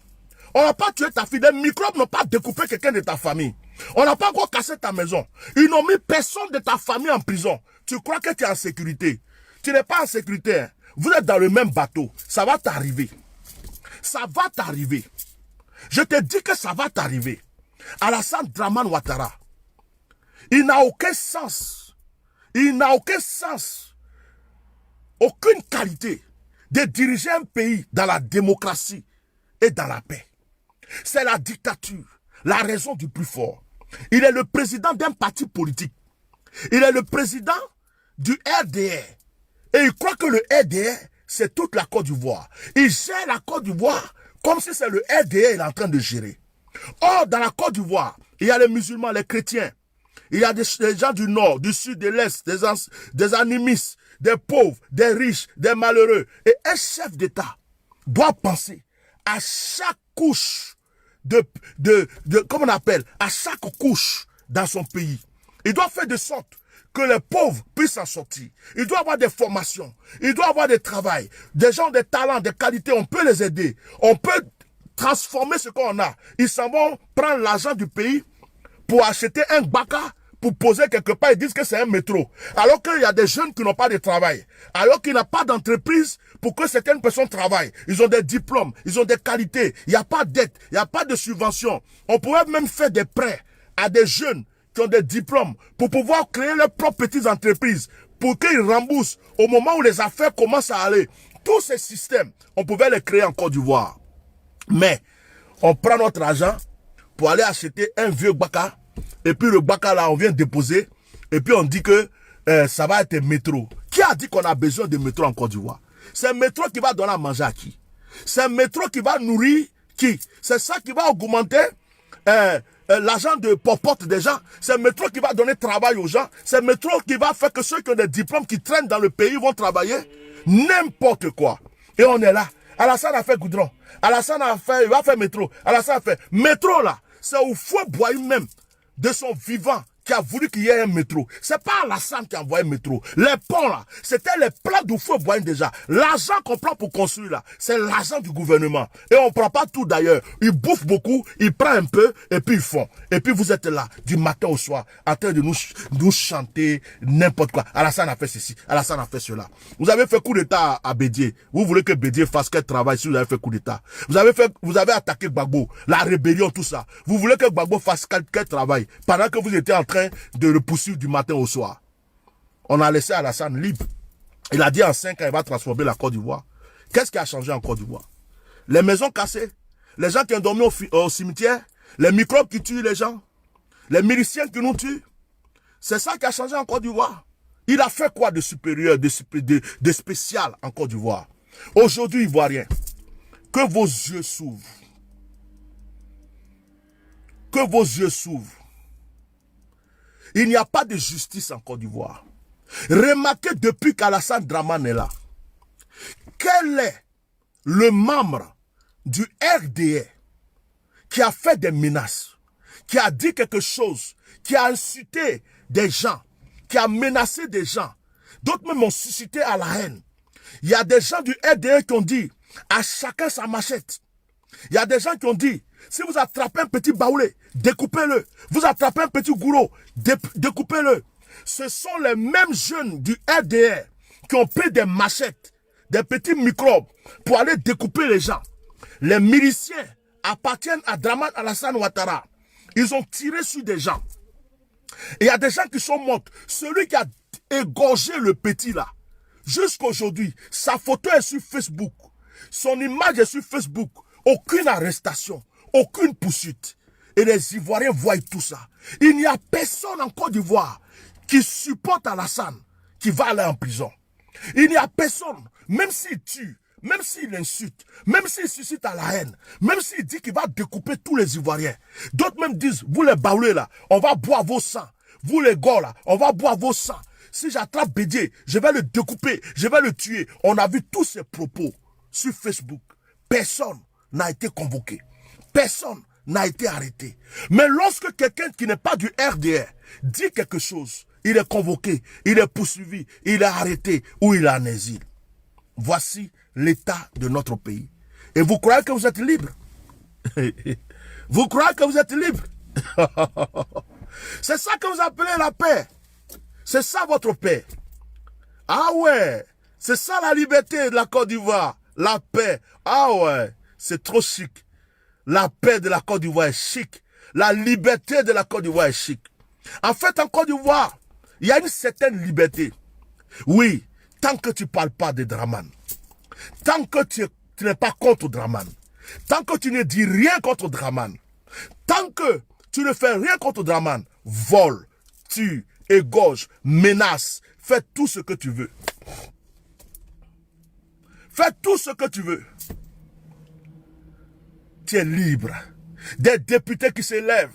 On n'a pas tué ta fille. Des microbes n'ont pas découpé quelqu'un de ta famille. On n'a pas encore cassé ta maison. Ils n'ont mis personne de ta famille en prison. Tu crois que tu es en sécurité. Tu n'es pas en sécurité. Hein. Vous êtes dans le même bateau. Ça va t'arriver. Ça va t'arriver. Je te dis que ça va t'arriver. Alassane Dramane Ouattara, il n'a aucun sens. Il n'a aucun sens. Aucune qualité de diriger un pays dans la démocratie et dans la paix. C'est la dictature, la raison du plus fort. Il est le président d'un parti politique. Il est le président du RDR. Et il croit que le RDR, c'est toute la Côte d'Ivoire. Il gère la Côte d'Ivoire comme si c'est le RDR qu'il est en train de gérer. Or, dans la Côte d'Ivoire, il y a les musulmans, les chrétiens. Il y a des gens du nord, du sud, de l'est, des animistes, des pauvres, des riches, des malheureux. Et un chef d'État doit penser à chaque couche comment on appelle, à chaque couche dans son pays. Il doit faire de sorte que les pauvres puissent en sortir. Il doit avoir des formations. Il doit avoir des travail. Des gens, des talents, des qualités, on peut les aider. On peut transformer ce qu'on a. Ils s'en vont prendre l'argent du pays pour acheter un baka, pour poser quelque part, ils disent que c'est un métro. Alors qu'il y a des jeunes qui n'ont pas de travail. Alors qu'il n'y a pas d'entreprise pour que certaines personnes travaillent. Ils ont des diplômes, ils ont des qualités. Il n'y a pas d'aide, il n'y a pas de subvention. On pourrait même faire des prêts à des jeunes qui ont des diplômes pour pouvoir créer leurs propres petites entreprises, pour qu'ils remboursent au moment où les affaires commencent à aller. Tous ces systèmes, on pouvait les créer en Côte d'Ivoire. Mais on prend notre argent pour aller acheter un vieux baka. Et puis le baka là, on vient déposer. Et puis on dit que ça va être métro. Qui a dit qu'on a besoin de métro en Côte d'Ivoire? C'est un métro qui va donner à manger à qui? C'est un métro qui va nourrir qui? C'est ça qui va augmenter l'argent de popote des gens. C'est un métro qui va donner travail aux gens. C'est un métro qui va faire que ceux qui ont des diplômes qui traînent dans le pays vont travailler. N'importe quoi. Et on est là. Alassane a fait goudron. Alassane a fait, il va faire métro. Alassane a fait métro là. C'est au fou bois même de son vivant qui a voulu qu'il y ait un métro. C'est pas Alassane qui a envoyé un métro. Les ponts là, c'était les plans du feu bois déjà. L'argent qu'on prend pour construire là, c'est l'argent du gouvernement. Et on prend pas tout d'ailleurs. Ils bouffent beaucoup, ils prennent un peu et puis ils font. Et puis vous êtes là du matin au soir en train de nous chanter n'importe quoi. Alassane a fait ceci, Alassane a fait cela. Vous avez fait coup d'état à Bédié. Vous voulez que Bédié fasse quel travail si vous avez fait coup d'état? Vous avez attaqué Gbagbo, la rébellion, tout ça. Vous voulez que Gbagbo fasse quel travail pendant que vous étiez en train de le poursuivre du matin au soir. On a laissé Alassane libre. Il a dit en 5 ans, il va transformer la Côte d'Ivoire. Qu'est-ce qui a changé en Côte d'Ivoire? Les maisons cassées, les gens qui ont dormi au cimetière, les microbes qui tuent les gens, les miliciens qui nous tuent. C'est ça qui a changé en Côte d'Ivoire. Il a fait quoi de supérieur, de spécial en Côte d'Ivoire? Aujourd'hui, Ivoiriens, que vos yeux s'ouvrent. Que vos yeux s'ouvrent. Il n'y a pas de justice en Côte d'Ivoire. Remarquez depuis qu'Alassane Dramane est là. Quel est le membre du RDR qui a fait des menaces, qui a dit quelque chose, qui a insulté des gens, qui a menacé des gens? D'autres même ont suscité à la haine. Il y a des gens du RDR qui ont dit à chacun sa machette. Il y a des gens qui ont dit, si vous attrapez un petit baoulé, découpez-le. Vous attrapez un petit goulot, découpez-le. Ce sont les mêmes jeunes du RDR qui ont pris des machettes, des petits microbes pour aller découper les gens. Les miliciens appartiennent à Dramane Alassane Ouattara. Ils ont tiré sur des gens. Et il y a des gens qui sont morts. Celui qui a égorgé le petit là, jusqu'aujourd'hui, sa photo est sur Facebook. Son image est sur Facebook. Aucune arrestation, aucune poursuite. Et les Ivoiriens voient tout ça. Il n'y a personne en Côte d'Ivoire qui supporte Alassane, qui va aller en prison. Il n'y a personne, même s'il tue, même s'il insulte, même s'il suscite à la haine, même s'il dit qu'il va découper tous les Ivoiriens. D'autres même disent, vous les baoulés là, on va boire vos sangs. Vous les gars là, on va boire vos sangs. Si j'attrape Bédié, je vais le découper, je vais le tuer. On a vu tous ces propos sur Facebook. Personne n'a été convoqué. Personne n'a été arrêté. Mais lorsque quelqu'un qui n'est pas du RDR dit quelque chose, il est convoqué, il est poursuivi, il est arrêté ou il est en exil. Voici l'état de notre pays. Et vous croyez que vous êtes libre? Vous croyez que vous êtes libre? C'est ça que vous appelez la paix. C'est ça votre paix. Ah ouais, c'est ça la liberté de la Côte d'Ivoire. La paix. Ah ouais. C'est trop chic. La paix de la Côte d'Ivoire est chic. La liberté de la Côte d'Ivoire est chic. En fait, en Côte d'Ivoire, il y a une certaine liberté. Oui, tant que tu ne parles pas de Dramane. Tant que tu n'es pas contre Dramane. tant que tu ne dis rien contre Draman, tant que tu ne fais rien contre Draman, vole, tue, égorge, menace, fais tout ce que tu veux. Fais tout ce que tu veux. Tu es libre. Des députés qui s'élèvent,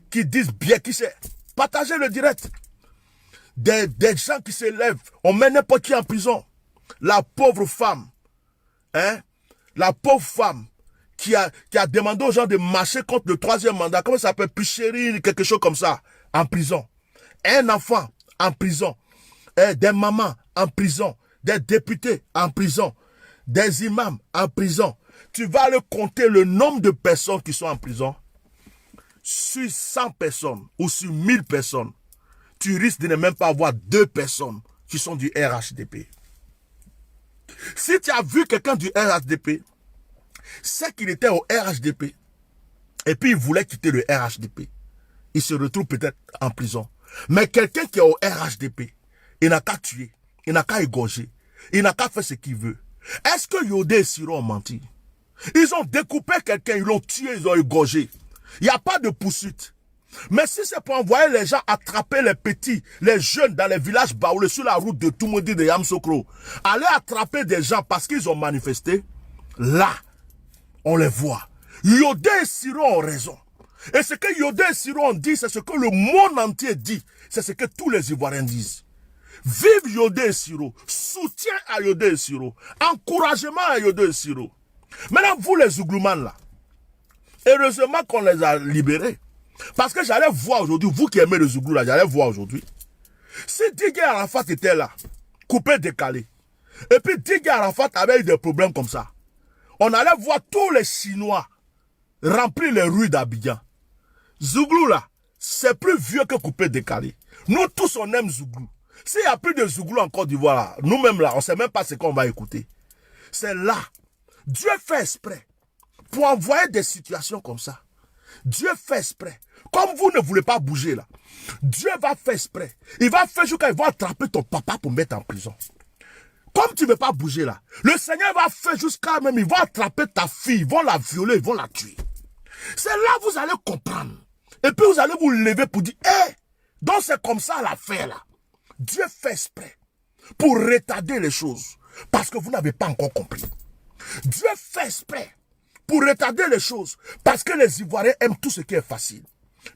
qui disent bien qui c'est. Partagez le direct. Des gens qui s'élèvent, on met n'importe qui en prison. La pauvre femme, hein, la pauvre femme qui a demandé aux gens de marcher contre le 3e mandat, comment ça s'appelle, Picheri, quelque chose comme ça, en prison. Un enfant en prison, des mamans en prison, des députés en prison, des imams en prison. Tu vas aller compter le nombre de personnes qui sont en prison. Sur 100 personnes ou sur 1000 personnes, tu risques de ne même pas avoir 2 personnes qui sont du RHDP. Si tu as vu quelqu'un du RHDP, c'est qu'il était au RHDP et puis il voulait quitter le RHDP. Il se retrouve peut-être en prison. Mais quelqu'un qui est au RHDP, il n'a qu'à tuer, il n'a qu'à égorger, il n'a qu'à faire ce qu'il veut. Est-ce que Yodé et Siro ont menti? Ils ont découpé quelqu'un, ils l'ont tué, ils ont égorgé. Il n'y a pas de poursuite. Mais si c'est pour envoyer les gens attraper les petits, les jeunes dans les villages baoulés sur la route de Toumoudi de Yamsokro, aller attraper des gens parce qu'ils ont manifesté, là, on les voit. Yodé et Siro ont raison. Et ce que Yodé et Siro ont dit, c'est ce que le monde entier dit. C'est ce que tous les Ivoiriens disent. Vive Yodé et Siro. Soutien à Yodé et Siro. Encouragement à Yodé et Siro. Maintenant, vous les Zouglouman là, heureusement qu'on les a libérés. Parce que j'allais voir aujourd'hui, vous qui aimez le Zouglou là, j'allais voir aujourd'hui. Si Didier Arafat était là, coupé, décalé, et puis Didier Arafat avait eu des problèmes comme ça, on allait voir tous les Chinois remplir les rues d'Abidjan. Zouglou là, c'est plus vieux que coupé, décalé. Nous tous on aime Zouglou. S'il n'y a plus de Zouglou en Côte d'Ivoire, nous-mêmes là, on ne sait même pas ce qu'on va écouter. C'est là. Dieu fait exprès pour envoyer des situations comme ça. Dieu fait exprès. Comme vous ne voulez pas bouger là, Dieu va faire exprès. Il va faire jusqu'à il va attraper ton papa pour mettre en prison. Comme tu ne veux pas bouger là, le Seigneur va faire jusqu'à même, il va attraper ta fille, ils vont la violer, ils vont la tuer. C'est là que vous allez comprendre. Et puis vous allez vous lever pour dire, hé, donc c'est comme ça l'affaire là. Dieu fait exprès pour retarder les choses. Parce que vous n'avez pas encore compris. Dieu fait exprès pour retarder les choses. Parce que les Ivoiriens aiment tout ce qui est facile.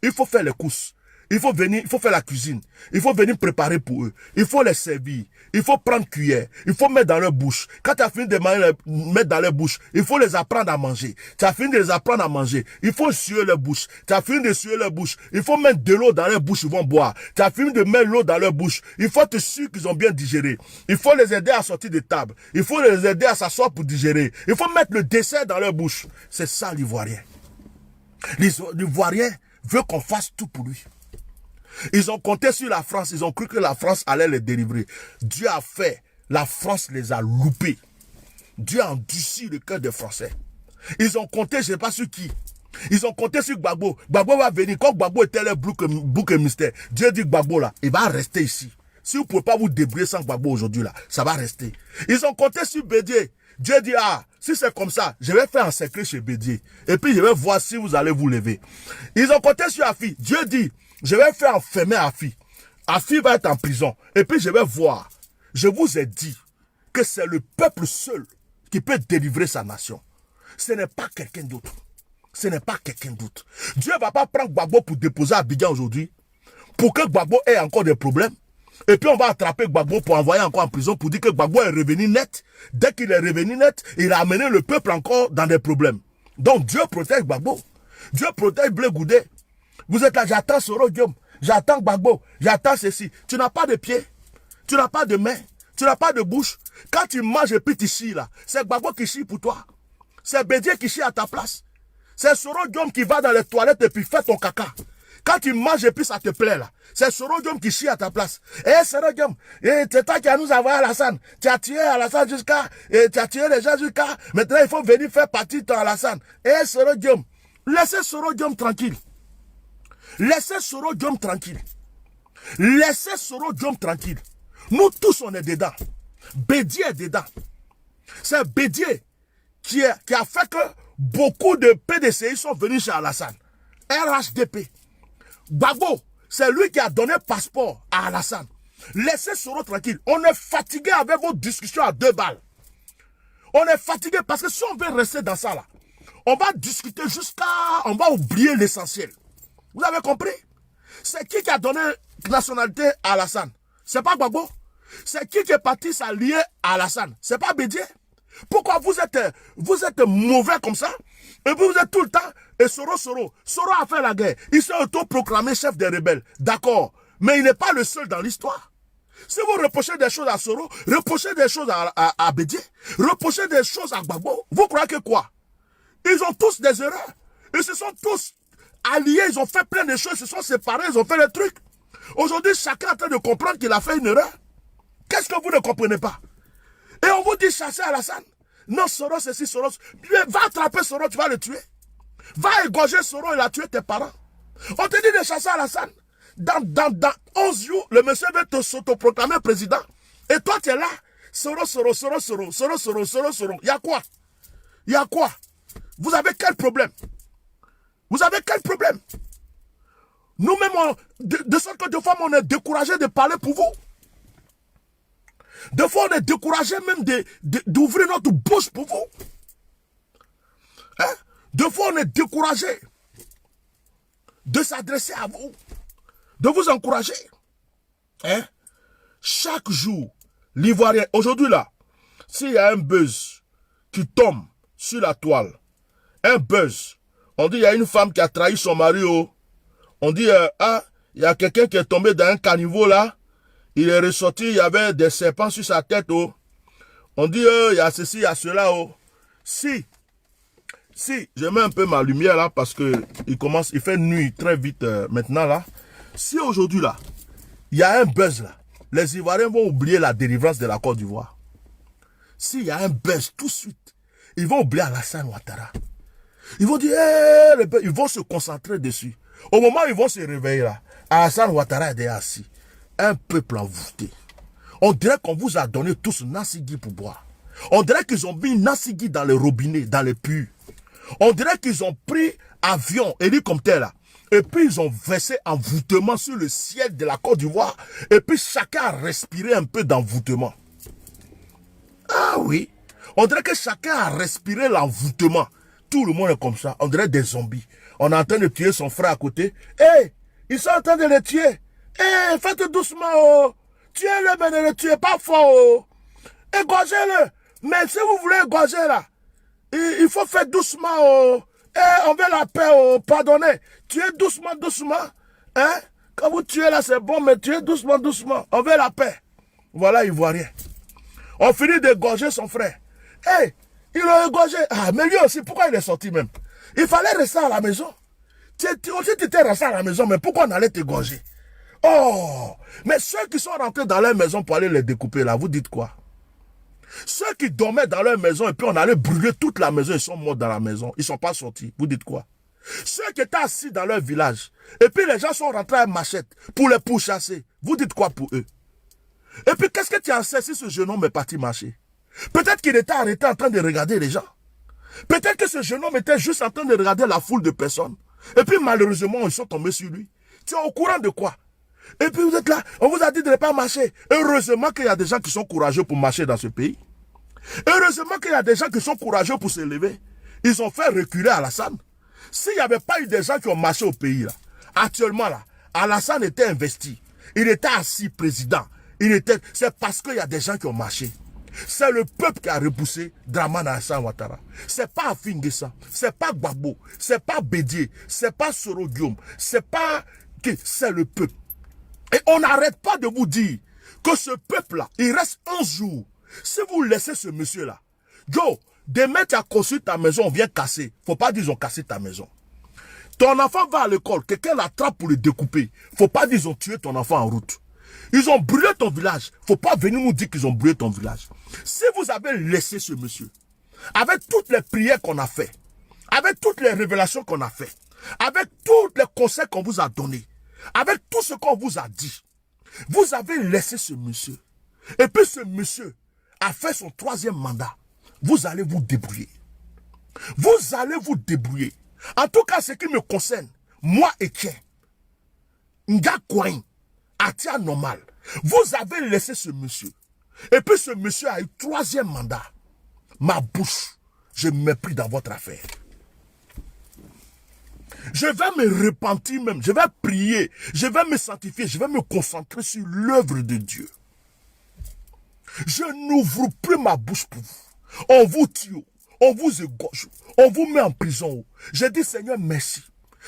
Il faut faire les courses. Il faut venir, il faut faire la cuisine. Il faut venir préparer pour eux. Il faut les servir. Il faut prendre cuillère. Il faut mettre dans leur bouche. Quand tu as fini de mettre dans leur bouche, il faut les apprendre à manger. Tu as fini de les apprendre à manger. Il faut suer leur bouche. Tu as fini de suer leur bouche. Il faut mettre de l'eau dans leur bouche, ils vont boire. Tu as fini de mettre l'eau dans leur bouche. Il faut te sûr qu'ils ont bien digéré. Il faut les aider à sortir de table. Il faut les aider à s'asseoir pour digérer. Il faut mettre le dessert dans leur bouche. C'est ça l'Ivoirien. L'Ivoirien veut qu'on fasse tout pour lui. Ils ont compté sur la France, ils ont cru que la France allait les délivrer. Dieu a fait, la France les a loupés. Dieu a endurci le cœur des Français. Ils ont compté, je ne sais pas sur qui. Ils ont compté sur Gbagbo. Gbagbo va venir. Quand Gbagbo était leur bouc et mystère, Dieu dit Gbagbo là, il va rester ici. Si vous ne pouvez pas vous débrouiller sans Gbagbo aujourd'hui là, ça va rester. Ils ont compté sur Bédier. Dieu dit, ah, si c'est comme ça, je vais faire un secret chez Bédier. Et puis je vais voir si vous allez vous lever. Ils ont compté sur Afi. Dieu dit, je vais faire enfermer Afi. Afi va être en prison. Et puis je vais voir. Je vous ai dit que c'est le peuple seul qui peut délivrer sa nation. Ce n'est pas quelqu'un d'autre. Ce n'est pas quelqu'un d'autre. Dieu ne va pas prendre Gbagbo pour déposer à Abidjan aujourd'hui. Pour que Gbagbo ait encore des problèmes. Et puis on va attraper Gbagbo pour envoyer encore en prison pour dire que Gbagbo est revenu net. Dès qu'il est revenu net, il a amené le peuple encore dans des problèmes. Donc Dieu protège Gbagbo. Dieu protège Blé Goudé. Vous êtes là, j'attends Soro Diom, j'attends Gbagbo, j'attends ceci. Tu n'as pas de pied, tu n'as pas de main, tu n'as pas de bouche. Quand tu manges et puis tu chies là, c'est Gbagbo qui chie pour toi. C'est Bédier qui chie à ta place. C'est Soro Diom qui va dans les toilettes et puis fait ton caca. Quand tu manges et puis ça te plaît là, c'est Soro Diom qui chie à ta place. Eh Soro Diom, c'est toi qui as nous envoyé à Alassane. Tu as tué Alassane jusqu'à, tu as tué les gens jusqu'à, maintenant il faut venir faire partie de ton Alassane. Eh Soro Diom, laissez Soro Diom tranquille. Laissez Soro Diom tranquille. Laissez Soro Diom tranquille. Nous tous on est dedans. Bédier est dedans. C'est Bédier qui a fait que beaucoup de PDCI sont venus chez Alassane. RHDP. Gbagbo, c'est lui qui a donné passeport à Alassane. Laissez Soro tranquille. On est fatigué avec vos discussions à 2 balles. On est fatigué parce que si on veut rester dans ça là, on va discuter jusqu'à... On va oublier l'essentiel. Vous avez compris? C'est qui a donné nationalité à Alassane? C'est pas Gbagbo. C'est qui est parti s'allier à Alassane? C'est pas Bédié. Pourquoi vous êtes mauvais comme ça? Et vous êtes tout le temps... Et Soro a fait la guerre. Il s'est autoproclamé chef des rebelles. D'accord. Mais il n'est pas le seul dans l'histoire. Si vous reprochez des choses à Soro, reprochez des choses à Bédié, reprochez des choses à Gbagbo, vous croyez que quoi? Ils ont tous des erreurs. Ils se sont tous alliés, ils ont fait plein de choses, ils se sont séparés, ils ont fait des trucs. Aujourd'hui, chacun est en train de comprendre qu'il a fait une erreur. Qu'est-ce que vous ne comprenez pas? Et on vous dit chasser Alassane. Non, Soro, c'est si Soro. Va attraper Soro, tu vas le tuer. Va égorger Soro, il a tué tes parents. On te dit de chasser Alassane. Dans 11 jours, le monsieur veut te s'autoproclamer président. Et toi, tu es là. Soro. Il y a quoi? Il y a quoi? Vous avez quel problème? Vous avez quel problème? Nous-mêmes, de sorte que des fois, on est découragé de parler pour vous. Des fois, on est découragé même d'ouvrir notre bouche pour vous. Hein? Des fois, on est découragé de s'adresser à vous, de vous encourager. Hein? Chaque jour, l'Ivoirien, aujourd'hui là, s'il y a un buzz qui tombe sur la toile, un buzz, on dit il y a une femme qui a trahi son mari, oh. On dit, il y a quelqu'un qui est tombé dans un caniveau là, il est ressorti, il y avait des serpents sur sa tête, oh. On dit, il y a ceci, il y a cela, oh. Si, je mets un peu ma lumière là parce que il fait nuit très vite maintenant là. Si aujourd'hui là, il y a un buzz là, les Ivoiriens vont oublier la délivrance de la Côte d'Ivoire. S'il y a un buzz tout de suite, ils vont oublier Alassane Ouattara. Ils vont dire, ils vont se concentrer dessus. Au moment où ils vont se réveiller là, Alassane Ouattara est assis. Un peuple envoûté. On dirait qu'on vous a donné tous Nassigui pour boire. On dirait qu'ils ont mis Nassigui dans les robinets, dans les puits. On dirait qu'ils ont pris avion, hélicoptère là. Et puis ils ont versé envoûtement sur le ciel de la Côte d'Ivoire. Et puis chacun a respiré un peu d'envoûtement. Ah oui. On dirait que chacun a respiré l'envoûtement. Tout le monde est comme ça. On dirait des zombies. On est en train de tuer son frère à côté. Hé, ils sont en train de le tuer. Hé, faites doucement, oh. Tuez-le, mais ne le tuez pas fort, oh. Égorgez-le. Mais si vous voulez égorger là, il faut faire doucement, oh. Eh, on veut la paix, oh. Pardonnez. Tuez doucement. Hein? Quand vous tuez là, c'est bon, mais tuez doucement. On veut la paix. Voilà, Ivoirien. On finit d'égorger son frère. Hé, ils l'ont égorgé. Ah, mais lui aussi, pourquoi il est sorti même? Il fallait rester à la maison. Tu étais resté à la maison, mais pourquoi on allait t'égorger? Oh, mais ceux qui sont rentrés dans leur maison pour aller les découper là, vous dites quoi? Ceux qui dormaient dans leur maison et puis on allait brûler toute la maison, ils sont morts dans la maison, ils ne sont pas sortis, vous dites quoi? Ceux qui étaient assis dans leur village et puis les gens sont rentrés à machette pour les pourchasser, vous dites quoi pour eux? Et puis qu'est-ce que tu en sais si ce jeune homme est parti marcher? Peut-être qu'il était arrêté en train de regarder les gens. Peut-être que ce jeune homme était juste en train de regarder la foule de personnes. Et puis malheureusement, ils sont tombés sur lui. Tu es au courant de quoi? Et puis vous êtes là, on vous a dit de ne pas marcher. Heureusement qu'il y a des gens qui sont courageux pour marcher dans ce pays. Heureusement qu'il y a des gens qui sont courageux pour se lever. Ils ont fait reculer Alassane. S'il n'y avait pas eu des gens qui ont marché au pays, là, actuellement, là, Alassane était investi. Il était assis président. C'est parce qu'il y a des gens qui ont marché. C'est le peuple qui a repoussé Dramane Alassane Ouattara. C'est pas Afin Guessa, c'est pas Gbagbo, c'est pas Bédié, c'est pas Soro Guillaume, c'est pas... C'est le peuple. Et on n'arrête pas de vous dire que ce peuple-là, il reste 11 jours. Si vous laissez ce monsieur-là, Joe, demain tu as construit ta maison, on vient casser. Faut pas dire qu'ils ont cassé ta maison. Ton enfant va à l'école, quelqu'un l'attrape pour le découper. Faut pas dire qu'ils ont tué ton enfant en route. Ils ont brûlé ton village. Faut pas venir nous dire qu'ils ont brûlé ton village. Si vous avez laissé ce monsieur, avec toutes les prières qu'on a fait, avec toutes les révélations qu'on a fait, avec tous les conseils qu'on vous a donnés, avec tout ce qu'on vous a dit, vous avez laissé ce monsieur. Et puis ce monsieur a fait son 3e mandat. Vous allez vous débrouiller. Vous allez vous débrouiller. En tout cas, ce qui me concerne, moi, Etienne, Nga Kouaïn, Atia Normal, vous avez laissé ce monsieur. Et puis ce monsieur a eu 3e mandat. Ma bouche, je me prie dans votre affaire. Je vais me repentir même, je vais prier, je vais me sanctifier, je vais me concentrer sur l'œuvre de Dieu. Je n'ouvre plus ma bouche pour vous. On vous tue, on vous égorge, on vous met en prison. Je dis Seigneur, merci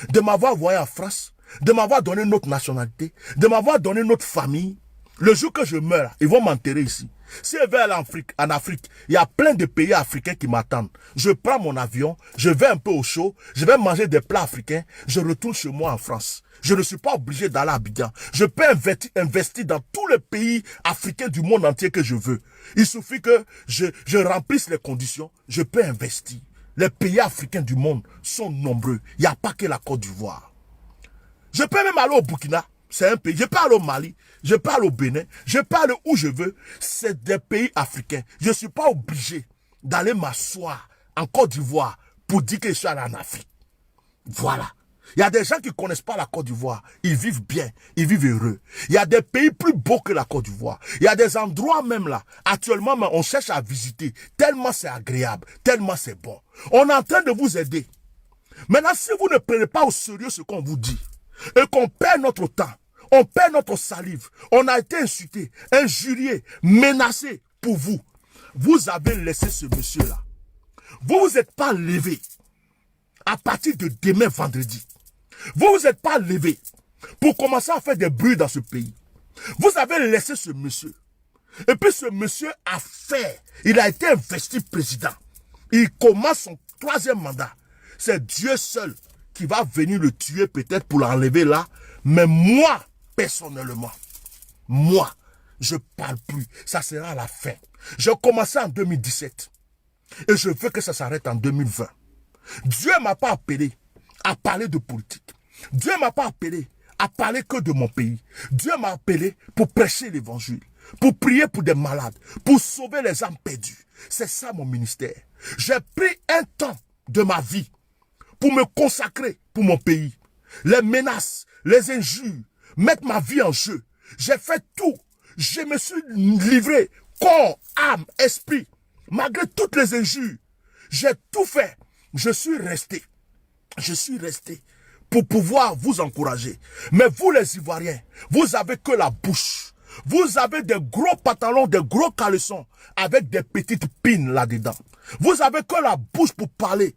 de m'avoir envoyé en France, de m'avoir donné notre nationalité, de m'avoir donné notre famille. Le jour que je meurs, ils vont m'enterrer ici. Si je vais aller en Afrique, il y a plein de pays africains qui m'attendent. Je prends mon avion, je vais un peu au chaud, je vais manger des plats africains, je retourne chez moi en France. Je ne suis pas obligé d'aller à Abidjan. Je peux investir dans tous les pays africains du monde entier que je veux. Il suffit que je remplisse les conditions, je peux investir. Les pays africains du monde sont nombreux. Il n'y a pas que la Côte d'Ivoire. Je peux même aller au Burkina. C'est un pays. Je peux aller au Mali. Je peux aller au Bénin. Je peux aller où je veux. C'est des pays africains. Je ne suis pas obligé d'aller m'asseoir en Côte d'Ivoire pour dire que je suis allé en Afrique. Voilà. Il y a des gens qui ne connaissent pas la Côte d'Ivoire. Ils vivent bien. Ils vivent heureux. Il y a des pays plus beaux que la Côte d'Ivoire. Il y a des endroits même là. Actuellement, on cherche à visiter. Tellement c'est agréable. Tellement c'est bon. On est en train de vous aider. Maintenant, si vous ne prenez pas au sérieux ce qu'on vous dit et qu'on perd notre temps, on perd notre salive. On a été insulté, injurié, menacé pour vous. Vous avez laissé ce monsieur-là. Vous vous êtes pas levé à partir de demain vendredi. Vous vous êtes pas levé pour commencer à faire des bruits dans ce pays. Vous avez laissé ce monsieur. Et puis ce monsieur a fait. Il a été investi président. Il commence son 3e mandat. C'est Dieu seul qui va venir le tuer peut-être pour l'enlever là. Mais moi, personnellement, moi, je parle plus. Ça sera à la fin. J'ai commencé en 2017. Et je veux que ça s'arrête en 2020. Dieu ne m'a pas appelé à parler de politique. Dieu ne m'a pas appelé à parler que de mon pays. Dieu m'a appelé pour prêcher l'évangile, pour prier pour des malades, pour sauver les âmes perdues. C'est ça mon ministère. J'ai pris un temps de ma vie pour me consacrer pour mon pays. Les menaces, les injures, mettre ma vie en jeu. J'ai fait tout. Je me suis livré, corps, âme, esprit. Malgré toutes les injures, j'ai tout fait. Je suis resté pour pouvoir vous encourager. Mais vous les Ivoiriens, vous avez que la bouche. Vous avez des gros pantalons, des gros caleçons avec des petites pines là-dedans. Vous avez que la bouche pour parler.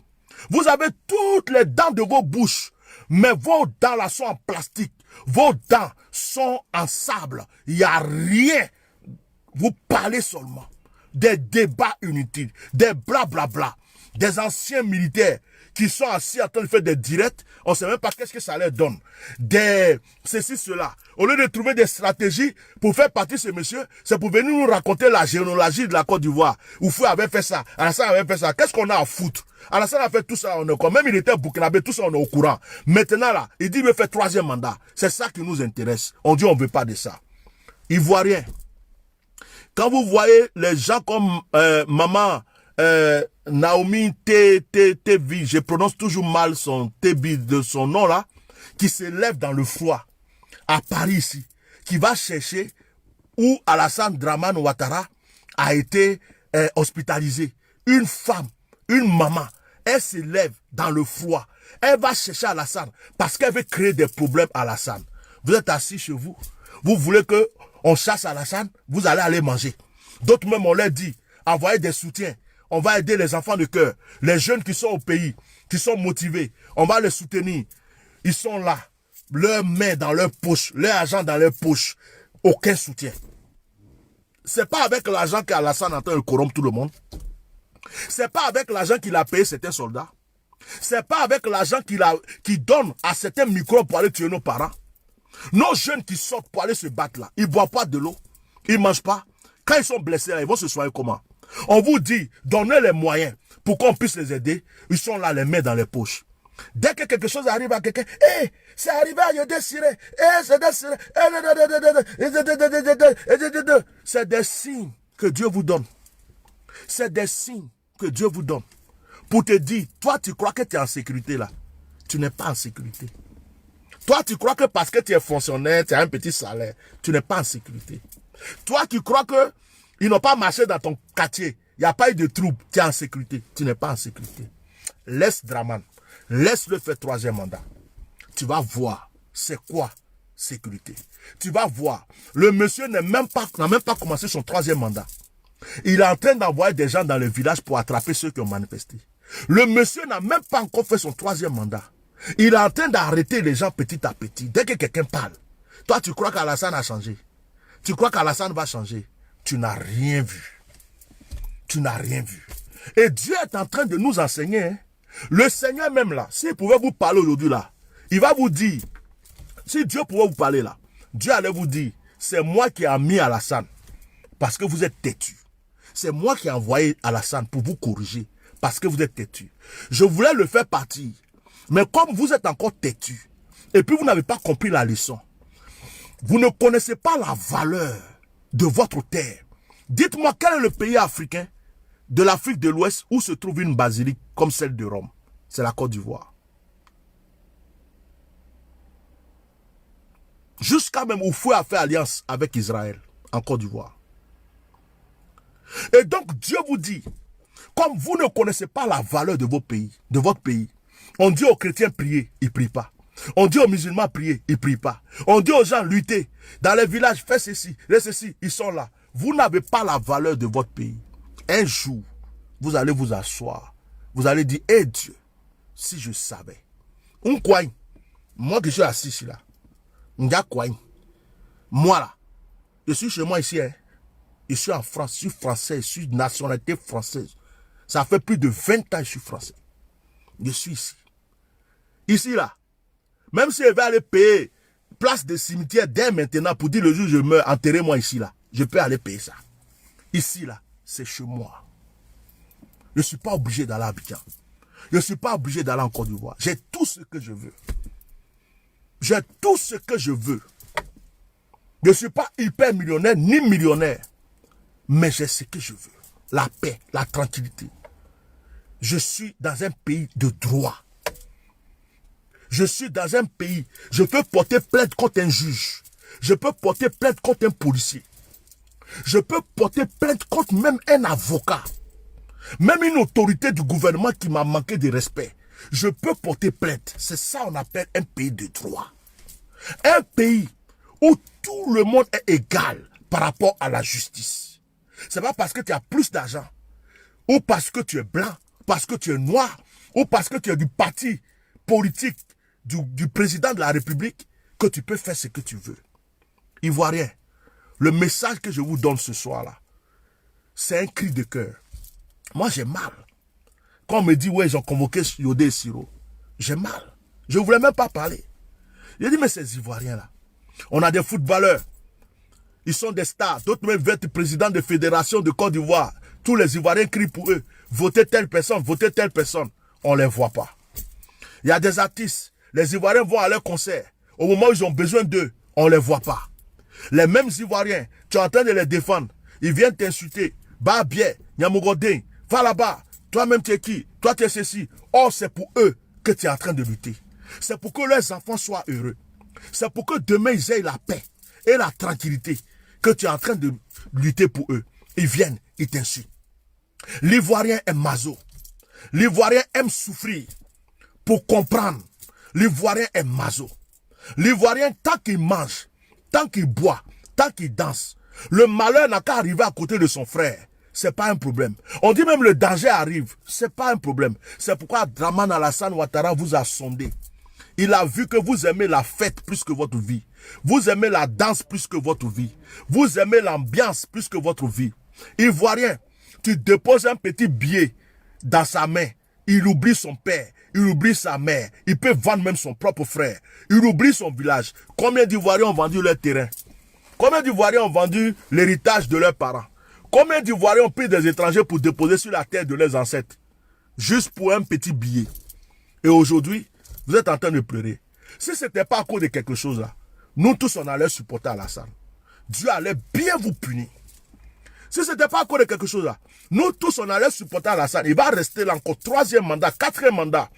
Vous avez toutes les dents de vos bouches. Mais vos dents là sont en plastique. Vos dents sont en sable. Il n'y a rien. Vous parlez seulement. Des débats inutiles. Des blablabla. Des anciens militaires qui sont assis en train de faire des directs. On ne sait même pas qu'est-ce que ça leur donne. Des ceci, cela. Au lieu de trouver des stratégies pour faire partie de ce monsieur, c'est pour venir nous raconter la généalogie de la Côte d'Ivoire. Oufou avait fait ça. Alassane avait fait ça. Qu'est-ce qu'on a à foutre? Alassane a fait tout ça. On est quoi? Même il était burkinabé, tout ça, on est au courant. Maintenant, là, il dit qu'il veut faire 3e mandat. C'est ça qui nous intéresse. On dit on ne veut pas de ça. Ivoirien. Quand vous voyez les gens comme maman Naomi Tevi, je prononce toujours mal son Tebi de son nom là, qui se lève dans le froid à Paris ici, qui va chercher où Alassane Dramane Ouattara a été hospitalisé. Une femme, une maman, elle se lève dans le froid. Elle va chercher Alassane parce qu'elle veut créer des problèmes à Alassane. Vous êtes assis chez vous. Vous voulez que on chasse Alassane, vous allez aller manger. D'autres même, on leur dit, envoyez des soutiens. On va aider les enfants de cœur. Les jeunes qui sont au pays, qui sont motivés. On va les soutenir. Ils sont là. Leurs mains dans leur poche, leur argent dans leur poche. Aucun soutien. C'est pas avec l'argent qu'Alassane est en train de corrompre tout le monde. C'est pas avec l'argent qu'il a payé certains soldats. C'est pas avec l'argent qu'il donne à certains microbes pour aller tuer nos parents. Nos jeunes qui sortent pour aller se battre là, ils ne boivent pas de l'eau, ils ne mangent pas. Quand ils sont blessés là, ils vont se soigner comment? On vous dit, donnez les moyens pour qu'on puisse les aider. Ils sont là, les mains dans les poches. Dès que quelque chose arrive à quelqu'un, c'est arrivé à Yodé Siré, c'est des signes que Dieu vous donne. C'est des signes que Dieu vous donne pour te dire, toi tu crois que tu es en sécurité là. Tu n'es pas en sécurité. Toi tu crois que parce que tu es fonctionnaire, tu as un petit salaire, tu n'es pas en sécurité. Toi tu crois que ils n'ont pas marché dans ton quartier, il n'y a pas eu de troubles, tu es en sécurité. Tu n'es pas en sécurité. Laisse Draman, laisse-le faire troisième mandat. Tu vas voir c'est quoi sécurité. Tu vas voir, le monsieur n'a même pas commencé son troisième mandat. Il est en train d'envoyer des gens dans le village pour attraper ceux qui ont manifesté. Le monsieur n'a même pas encore fait son troisième mandat. Il est en train d'arrêter les gens petit à petit. Dès que quelqu'un parle, toi tu crois qu'Alassane a changé. Tu crois qu'Alassane va changer. Tu n'as rien vu. Tu n'as rien vu. Et Dieu est en train de nous enseigner. Hein. Le Seigneur même là, s'il pouvait vous parler aujourd'hui là, il va vous dire, si Dieu pouvait vous parler là, Dieu allait vous dire, c'est moi qui ai mis Alassane parce que vous êtes têtu. C'est moi qui ai envoyé Alassane pour vous corriger parce que vous êtes têtu. Je voulais le faire partir. Mais comme vous êtes encore têtu, et puis vous n'avez pas compris la leçon, vous ne connaissez pas la valeur de votre terre. Dites-moi quel est le pays africain de l'Afrique de l'Ouest où se trouve une basilique comme celle de Rome. C'est la Côte d'Ivoire. Jusqu'à même Oufoué a fait alliance avec Israël en Côte d'Ivoire. Et donc Dieu vous dit, comme vous ne connaissez pas la valeur de votre pays, on dit aux chrétiens prier, ils ne prient pas. On dit aux musulmans prier, ils ne prient pas. On dit aux gens lutter. Dans les villages, faites ceci, ils sont là. Vous n'avez pas la valeur de votre pays. Un jour, vous allez vous asseoir. Vous allez dire, hé Dieu, si je savais. Moi qui suis assis ici là, moi là, je suis chez moi ici, hein. Je suis en France, je suis français, je suis de nationalité française. Ça fait plus de 20 ans que je suis français. Je suis ici. Ici là, même si je vais aller payer place de cimetière dès maintenant pour dire le jour où je meurs, enterrez-moi ici là. Je peux aller payer ça. Ici là, c'est chez moi. Je ne suis pas obligé d'aller à Abidjan. Je ne suis pas obligé d'aller en Côte d'Ivoire. J'ai tout ce que je veux. J'ai tout ce que je veux. Je ne suis pas hyper millionnaire ni millionnaire. Mais j'ai ce que je veux. La paix, la tranquillité. Je suis dans un pays de droit. Je suis dans un pays. Je peux porter plainte contre un juge. Je peux porter plainte contre un policier. Je peux porter plainte contre même un avocat. Même une autorité du gouvernement qui m'a manqué de respect. Je peux porter plainte. C'est ça qu'on appelle un pays de droit. Un pays où tout le monde est égal par rapport à la justice. C'est pas parce que tu as plus d'argent, ou parce que tu es blanc, parce que tu es noir, ou parce que tu es du parti politique du président de la République, que tu peux faire ce que tu veux. Ivoirien, le message que je vous donne ce soir-là, c'est un cri de cœur. Moi, j'ai mal. Quand on me dit, ouais, ils ont convoqué Yodé et Siro, j'ai mal. Je ne voulais même pas parler. J'ai dit, mais ces Ivoiriens-là, on a des footballeurs. Ils sont des stars. D'autres même veulent être président de fédération de Côte d'Ivoire. Tous les Ivoiriens crient pour eux. Votez telle personne, votez telle personne. On ne les voit pas. Il y a des artistes. Les Ivoiriens vont à leur concert. Au moment où ils ont besoin d'eux, on ne les voit pas. Les mêmes Ivoiriens, tu es en train de les défendre. Ils viennent t'insulter. Bah bien, Nyamugodin, va là-bas. Toi-même tu es qui? Toi tu es ceci. Or c'est pour eux que tu es en train de lutter. C'est pour que leurs enfants soient heureux. C'est pour que demain ils aient la paix et la tranquillité que tu es en train de lutter pour eux. Ils viennent, ils t'insultent. L'Ivoirien est maso. L'Ivoirien aime souffrir pour comprendre. L'Ivoirien est maso. L'Ivoirien, tant qu'il mange, tant qu'il boit, tant qu'il danse, le malheur n'a qu'à arriver à côté de son frère. C'est pas un problème. On dit même le danger arrive. C'est pas un problème. C'est pourquoi Draman Alassane Ouattara vous a sondé. Il a vu que vous aimez la fête plus que votre vie. Vous aimez la danse plus que votre vie. Vous aimez l'ambiance plus que votre vie. Ivoirien, tu déposes un petit billet dans sa main. Il oublie son père. Il oublie sa mère. Il peut vendre même son propre frère. Il oublie son village. Combien d'Ivoiriens ont vendu leur terrain? Combien d'Ivoiriens ont vendu l'héritage de leurs parents? Combien d'Ivoiriens ont pris des étrangers pour déposer sur la terre de leurs ancêtres? Juste pour un petit billet. Et aujourd'hui, vous êtes en train de pleurer. Si ce n'était pas à cause de quelque chose là, nous tous on allait supporter Alassane. Dieu allait bien vous punir. Si ce n'était pas encore de quelque chose là, nous tous on allait supporter Alassane. Il va rester là encore 3e mandat, 4e mandat.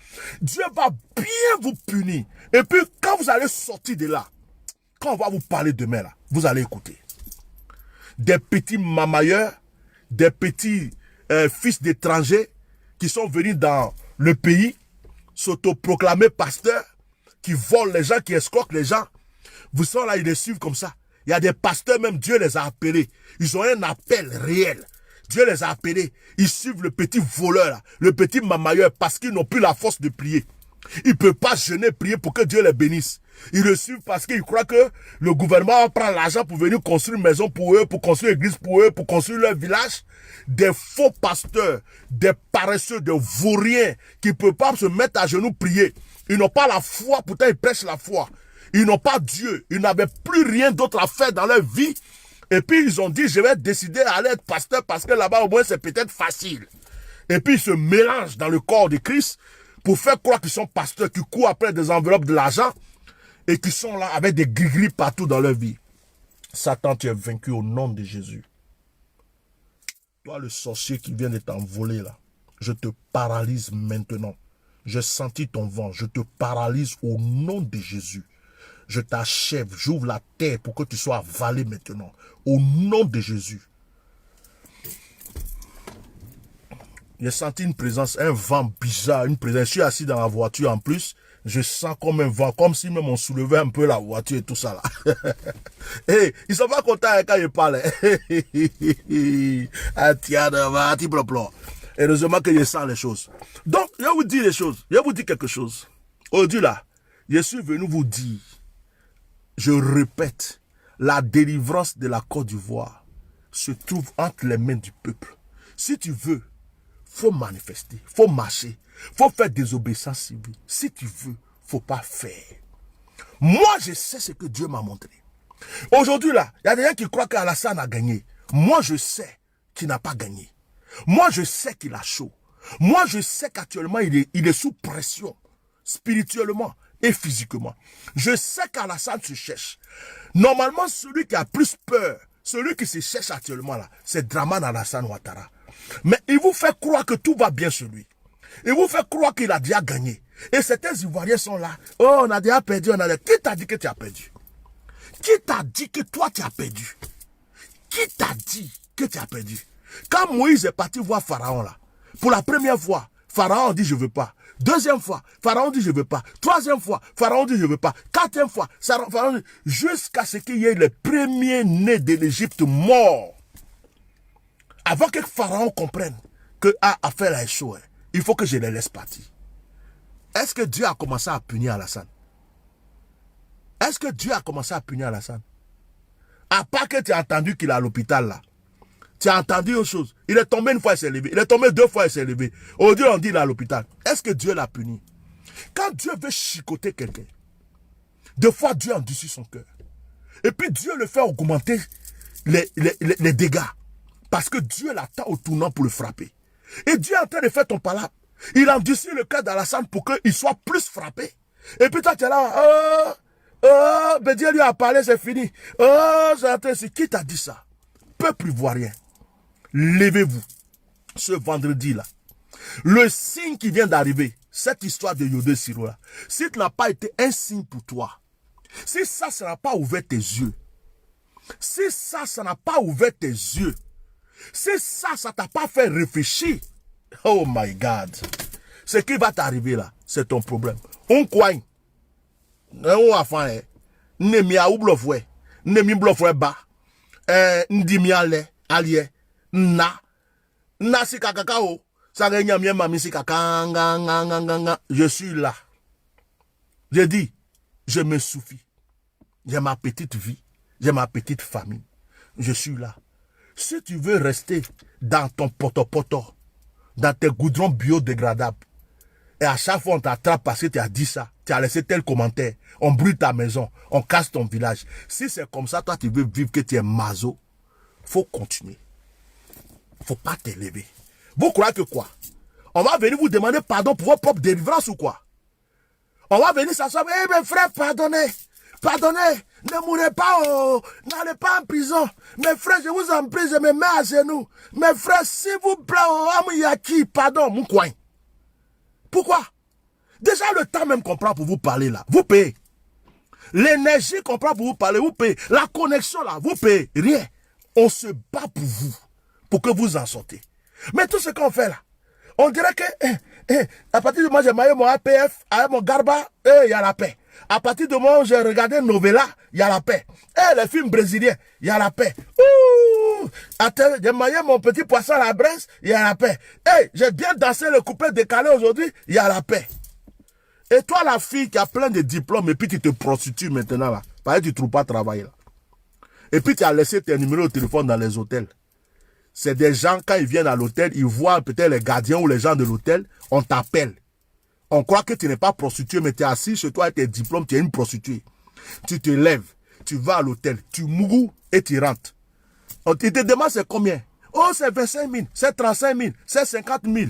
Dieu va bien vous punir. Et puis quand vous allez sortir de là, quand on va vous parler demain là, vous allez écouter. Des petits mamailleurs, des petits fils d'étrangers qui sont venus dans le pays, s'autoproclamer pasteurs, qui volent les gens, qui escroquent les gens. Vous sont là, ils les suivent comme ça. Il y a des pasteurs, même Dieu les a appelés. Ils ont un appel réel. Dieu les a appelés. Ils suivent le petit voleur, là, le petit mamailleur, parce qu'ils n'ont plus la force de prier. Ils ne peuvent pas jeûner, prier pour que Dieu les bénisse. Ils le suivent parce qu'ils croient que le gouvernement prend l'argent pour venir construire une maison pour eux, pour construire une église pour eux, pour construire leur village. Des faux pasteurs, des paresseux, des vauriens qui ne peuvent pas se mettre à genoux prier. Ils n'ont pas la foi, pourtant ils prêchent la foi. Ils n'ont pas Dieu. Ils n'avaient plus rien d'autre à faire dans leur vie. Et puis ils ont dit, je vais décider à aller être pasteur parce que là-bas au moins c'est peut-être facile. Et puis ils se mélangent dans le corps de Christ pour faire croire qu'ils sont pasteurs, qui courent après des enveloppes de l'argent et qui sont là avec des gris-gris partout dans leur vie. Satan, tu es vaincu au nom de Jésus. Toi le sorcier qui vient de t'envoler là, je te paralyse maintenant. J'ai senti ton vent, je te paralyse au nom de Jésus. Je t'achève, j'ouvre la terre pour que tu sois avalé maintenant. Au nom de Jésus. J'ai senti une présence, un vent bizarre, une présence. Je suis assis dans la voiture en plus. Je sens comme un vent, comme si même on soulevait un peu la voiture et tout ça là. Hey, ils sont pas contents quand ils parlent. Heureusement que je sens les choses. Donc, je vous dis les choses. Je vous dis quelque chose. Aujourd'hui là, je suis venu vous dire. Je répète, la délivrance de la Côte d'Ivoire se trouve entre les mains du peuple. Si tu veux, faut manifester, faut marcher, faut faire des obéissances civiles. Si tu veux, faut pas faire. Moi, je sais ce que Dieu m'a montré. Aujourd'hui là, il y a des gens qui croient qu'Alassane a gagné. Moi, je sais qu'il n'a pas gagné. Moi, je sais qu'il a chaud. Moi, je sais qu'actuellement, il est sous pression, spirituellement et physiquement. Je sais qu'Alassane se cherche. Normalement, celui qui a plus peur, celui qui se cherche actuellement là, c'est Dramane Alassane Ouattara. Mais il vous fait croire que tout va bien sur lui. Il vous fait croire qu'il a déjà gagné. Et certains Ivoiriens sont là. Oh, on a déjà perdu, on a déjà... Qui t'a dit que tu as perdu? Qui t'a dit que toi tu as perdu? Qui t'a dit que tu as perdu? Quand Moïse est parti voir Pharaon là, pour la première fois, Pharaon dit je veux pas. Deuxième fois, Pharaon dit je veux pas. Troisième fois, Pharaon dit je veux pas. Quatrième fois, Pharaon dit jusqu'à ce qu'il y ait les premiers nés de l'Égypte morts. Avant que Pharaon comprenne que affaire là est chaud, il faut que je les laisse partir. Est-ce que Dieu a commencé à punir Alassane? Est-ce que Dieu a commencé à punir Alassane? À part que tu as entendu qu'il est à l'hôpital là. Tu as entendu une chose. Il est tombé une fois, il s'est levé. Il est tombé 2 fois, il s'est levé. Aujourd'hui, on dit il est à l'hôpital. Est-ce que Dieu l'a puni? Quand Dieu veut chicoter quelqu'un, des fois Dieu endurcit son cœur. Et puis Dieu le fait augmenter les dégâts. Parce que Dieu l'attend au tournant pour le frapper. Et Dieu est en train de faire ton palabre. Il endurcit le cœur d'Alassane pour qu'il soit plus frappé. Et puis toi, tu es là. Ben Dieu lui a parlé, c'est fini. C'est qui t'a dit ça? Peuple ivoirien. Levez-vous ce vendredi-là. Le signe qui vient d'arriver, cette histoire de Yodé Siro là, si ça n'a pas été un signe pour toi, si ça n'a pas ouvert tes yeux, si ça n'a pas ouvert tes yeux, si ça t'a pas fait réfléchir, oh my God, ce qui va t'arriver là, c'est ton problème. On quoi? On va faire, nemi a ou blofwe, nemi blofwe ba, ndimi ale, alie, na si kakakao, sa renya mien mami si kakanga, je suis là. Je dis, je me suffis. J'ai ma petite vie, j'ai ma petite famille. Je suis là. Si tu veux rester dans ton poto-poto, dans tes goudrons biodégradables, et à chaque fois on t'attrape parce que tu as dit ça, tu as laissé tel commentaire, on brûle ta maison, on casse ton village. Si c'est comme ça, toi tu veux vivre que tu es maso, faut continuer. Faut pas t'élever. Vous croyez que quoi? On va venir vous demander pardon pour votre propre délivrance ou quoi? On va venir s'asseoir, eh bien frère, pardonnez, Ne mourrez pas, oh, n'allez pas en prison. Mes frères, je vous en prie, je me mets à genoux. Mes frères, s'il vous plaît, oh, Amiyaki, pardon, mon coin. Pourquoi? Déjà, le temps même qu'on prend pour vous parler là, vous payez. L'énergie qu'on prend pour vous parler, vous payez. La connexion là, vous payez. Rien. On se bat pour vous, pour que vous en sortez. Mais tout ce qu'on fait là, on dirait que, à partir du moment où j'ai maillé mon APF, avec mon Garba, il y a la paix. À partir du moment où j'ai regardé Novella, il y a la paix. Les films brésiliens, il y a la paix. Ouh, attends, j'ai maillé mon petit poisson à la Bresse, il y a la paix. J'ai bien dansé le couplet décalé aujourd'hui, il y a la paix. Et toi, la fille qui a plein de diplômes, et puis tu te prostitues maintenant là, parce que tu ne trouves pas de travail là. Et puis tu as laissé tes numéros de téléphone dans les hôtels. C'est des gens, quand ils viennent à l'hôtel, ils voient peut-être les gardiens ou les gens de l'hôtel, on t'appelle. On croit que tu n'es pas prostituée, mais tu es assis chez toi avec tes diplômes, tu es une prostituée. Tu te lèves, tu vas à l'hôtel, tu mourres et tu rentres. On te demande c'est combien? Oh, c'est 25 000, c'est 35 000, c'est 50 000.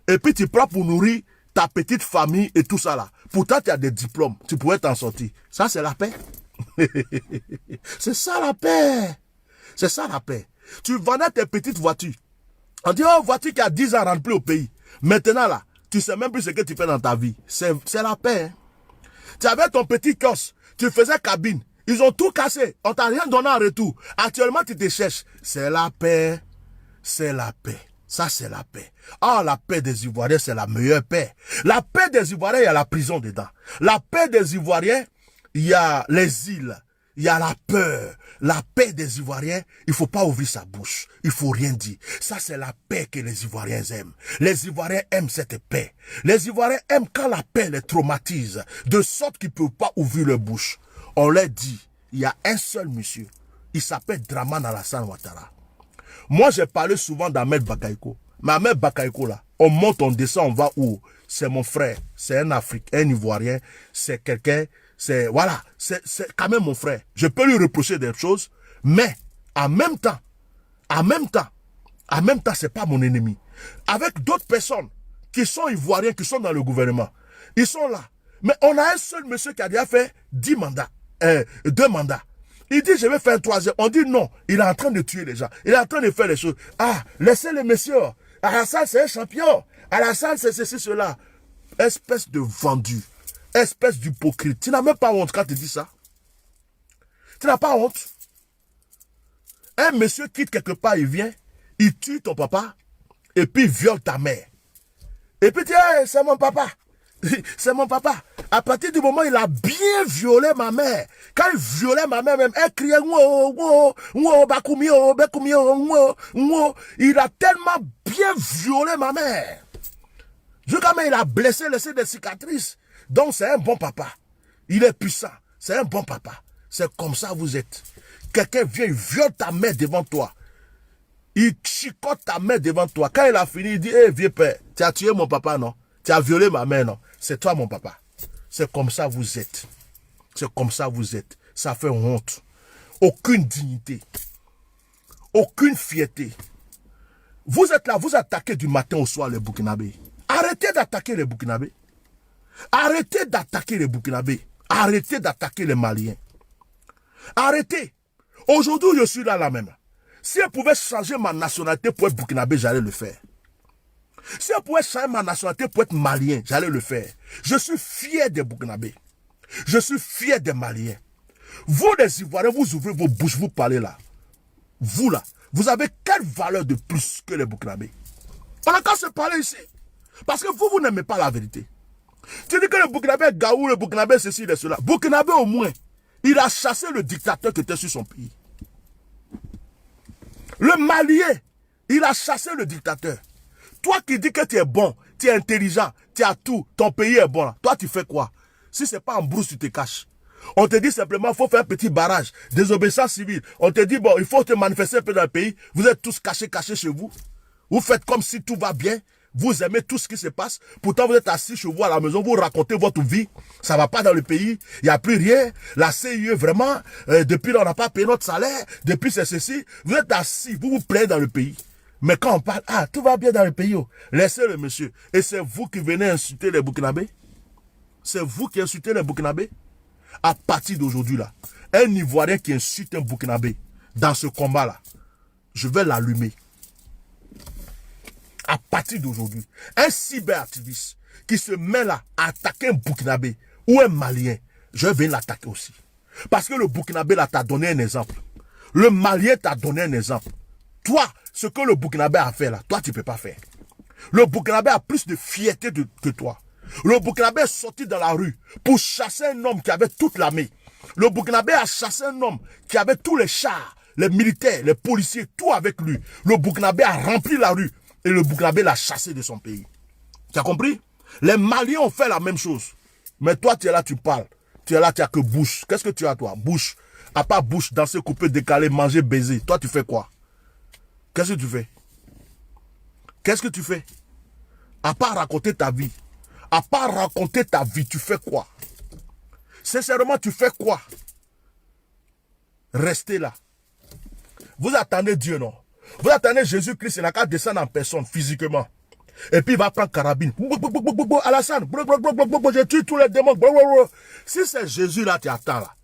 Et puis tu prends pour nourrir ta petite famille et tout ça là. Pourtant, tu as des diplômes, tu pourrais t'en sortir. Ça, c'est la paix. C'est ça la paix. C'est ça la paix. Tu vendais tes petites voitures. On dit, oh, voiture qui a 10 ans rentre plus au pays. Maintenant là, tu sais même plus ce que tu fais dans ta vie. C'est la paix. Hein? Tu avais ton petit kiosque, tu faisais cabine. Ils ont tout cassé. On t'a rien donné en retour. Actuellement, tu te cherches. C'est la paix. C'est la paix. Ça, c'est la paix. Ah, la paix des Ivoiriens, c'est la meilleure paix. La paix des Ivoiriens, il y a la prison dedans. La paix des Ivoiriens, il y a les îles. Il y a la peur. La paix des Ivoiriens, il faut pas ouvrir sa bouche. Il faut rien dire. Ça, c'est la paix que les Ivoiriens aiment. Les Ivoiriens aiment cette paix. Les Ivoiriens aiment quand la paix les traumatise, de sorte qu'ils ne peuvent pas ouvrir leur bouche. On leur dit, il y a un seul monsieur. Il s'appelle Dramane Alassane Ouattara. Moi, j'ai parlé souvent d'Ahmed Bakayoko. Mais Ahmed Bakayoko, là, on monte, on descend, on va où? C'est mon frère. C'est un Africain, un Ivoirien. C'est quelqu'un... Voilà, c'est quand même mon frère. Je peux lui reprocher des choses, mais en même temps, c'est pas mon ennemi. Avec d'autres personnes qui sont ivoiriens, qui sont dans le gouvernement, ils sont là. Mais on a un seul monsieur qui a déjà fait 2 mandats. Il dit, je vais faire un 3e. On dit non, il est en train de tuer les gens. Il est en train de faire les choses. Ah, laissez le monsieur. Alassane, c'est un champion. Alassane, c'est ceci, cela. Espèce de vendu. Espèce d'hypocrite. Tu n'as même pas honte quand tu dis ça. Tu n'as pas honte. Un monsieur quitte quelque part, il vient, il tue ton papa, et puis il viole ta mère. Et puis tu dis, hey, c'est mon papa. C'est mon papa. À partir du moment où il a bien violé ma mère, quand il violait ma mère même, elle criait, il a tellement bien violé ma mère. Jusqu'à même il a blessé, laissé des cicatrices. Donc c'est un bon papa. Il est puissant. C'est un bon papa. C'est comme ça vous êtes. Quelqu'un vient, il viole ta mère devant toi. Il chicote ta mère devant toi. Quand il a fini, il dit, hé, vieux père, tu as tué mon papa, non? Tu as violé ma mère, non? C'est toi mon papa. C'est comme ça vous êtes. C'est comme ça vous êtes. Ça fait honte. Aucune dignité. Aucune fierté. Vous êtes là, vous attaquez du matin au soir les Burkinabés. Arrêtez d'attaquer les Burkinabés. Arrêtez d'attaquer les Burkinabés. Arrêtez d'attaquer les Maliens. Arrêtez. Aujourd'hui, je suis là même. Si je pouvais changer ma nationalité pour être Burkinabé, j'allais le faire. Si je pouvais changer ma nationalité pour être Malien, j'allais le faire. Je suis fier des Burkinabés. Je suis fier des Maliens. Vous, les Ivoiriens, vous ouvrez vos bouches, vous parlez là. Vous là, vous avez quelle valeur de plus que les Burkinabés? On n'a qu'à se parler ici. Parce que vous n'aimez pas la vérité. Tu dis que le Burkinabé est Gaou, le Burkinabé ceci et cela. Burkinabé au moins, il a chassé le dictateur qui était sur son pays. Le Malien, il a chassé le dictateur. Toi qui dis que tu es bon, tu es intelligent, tu as tout, ton pays est bon. Toi tu fais quoi? Si ce n'est pas en brousse, tu te caches. On te dit simplement, il faut faire un petit barrage, désobéissance civile. On te dit, bon, il faut te manifester un peu dans le pays. Vous êtes tous cachés chez vous. Vous faites comme si tout va bien. Vous aimez tout ce qui se passe. Pourtant, vous êtes assis chez vous à la maison, vous racontez votre vie. Ça ne va pas dans le pays. Il n'y a plus rien. La CIE, vraiment, depuis là, on n'a pas payé notre salaire. Depuis, c'est ceci. Vous êtes assis, vous vous plaignez dans le pays. Mais quand on parle, ah, tout va bien dans le pays. Oh. Laissez le monsieur. Et c'est vous qui venez insulter les Burkinabés. C'est vous qui insultez les Burkinabés. À partir d'aujourd'hui, là, un Ivoirien qui insulte un Burkinabé dans ce combat-là, je vais l'allumer. À partir d'aujourd'hui, un cyberactiviste qui se met là à attaquer un Burkinabé ou un Malien, je vais l'attaquer aussi. Parce que le Burkinabé là t'a donné un exemple. Le Malien t'a donné un exemple. Toi, ce que le Burkinabé a fait là, toi tu ne peux pas faire. Le Burkinabé a plus de fierté que toi. Le Burkinabé est sorti dans la rue pour chasser un homme qui avait toute l'armée. Le Burkinabé a chassé un homme qui avait tous les chars, les militaires, les policiers, tout avec lui. Le Burkinabé a rempli la rue et le Burkinabé l'a chassé de son pays. Tu as compris? Les Maliens ont fait la même chose. Mais toi, tu es là, tu parles. Tu es là, tu n'as que bouche. Qu'est-ce que tu as, toi? Bouche. À part bouche, danser, couper, décaler, manger, baiser. Toi, tu fais quoi? Qu'est-ce que tu fais? Qu'est-ce que tu fais? À part raconter ta vie. À part raconter ta vie, tu fais quoi? Sincèrement, tu fais quoi? Restez là. Vous attendez Dieu, non? Vous attendez Jésus-Christ, il n'a qu'à descendre en personne, physiquement. Et puis il va prendre carabine. Alassane, je tue tous les démons. Si c'est Jésus là, tu attends là.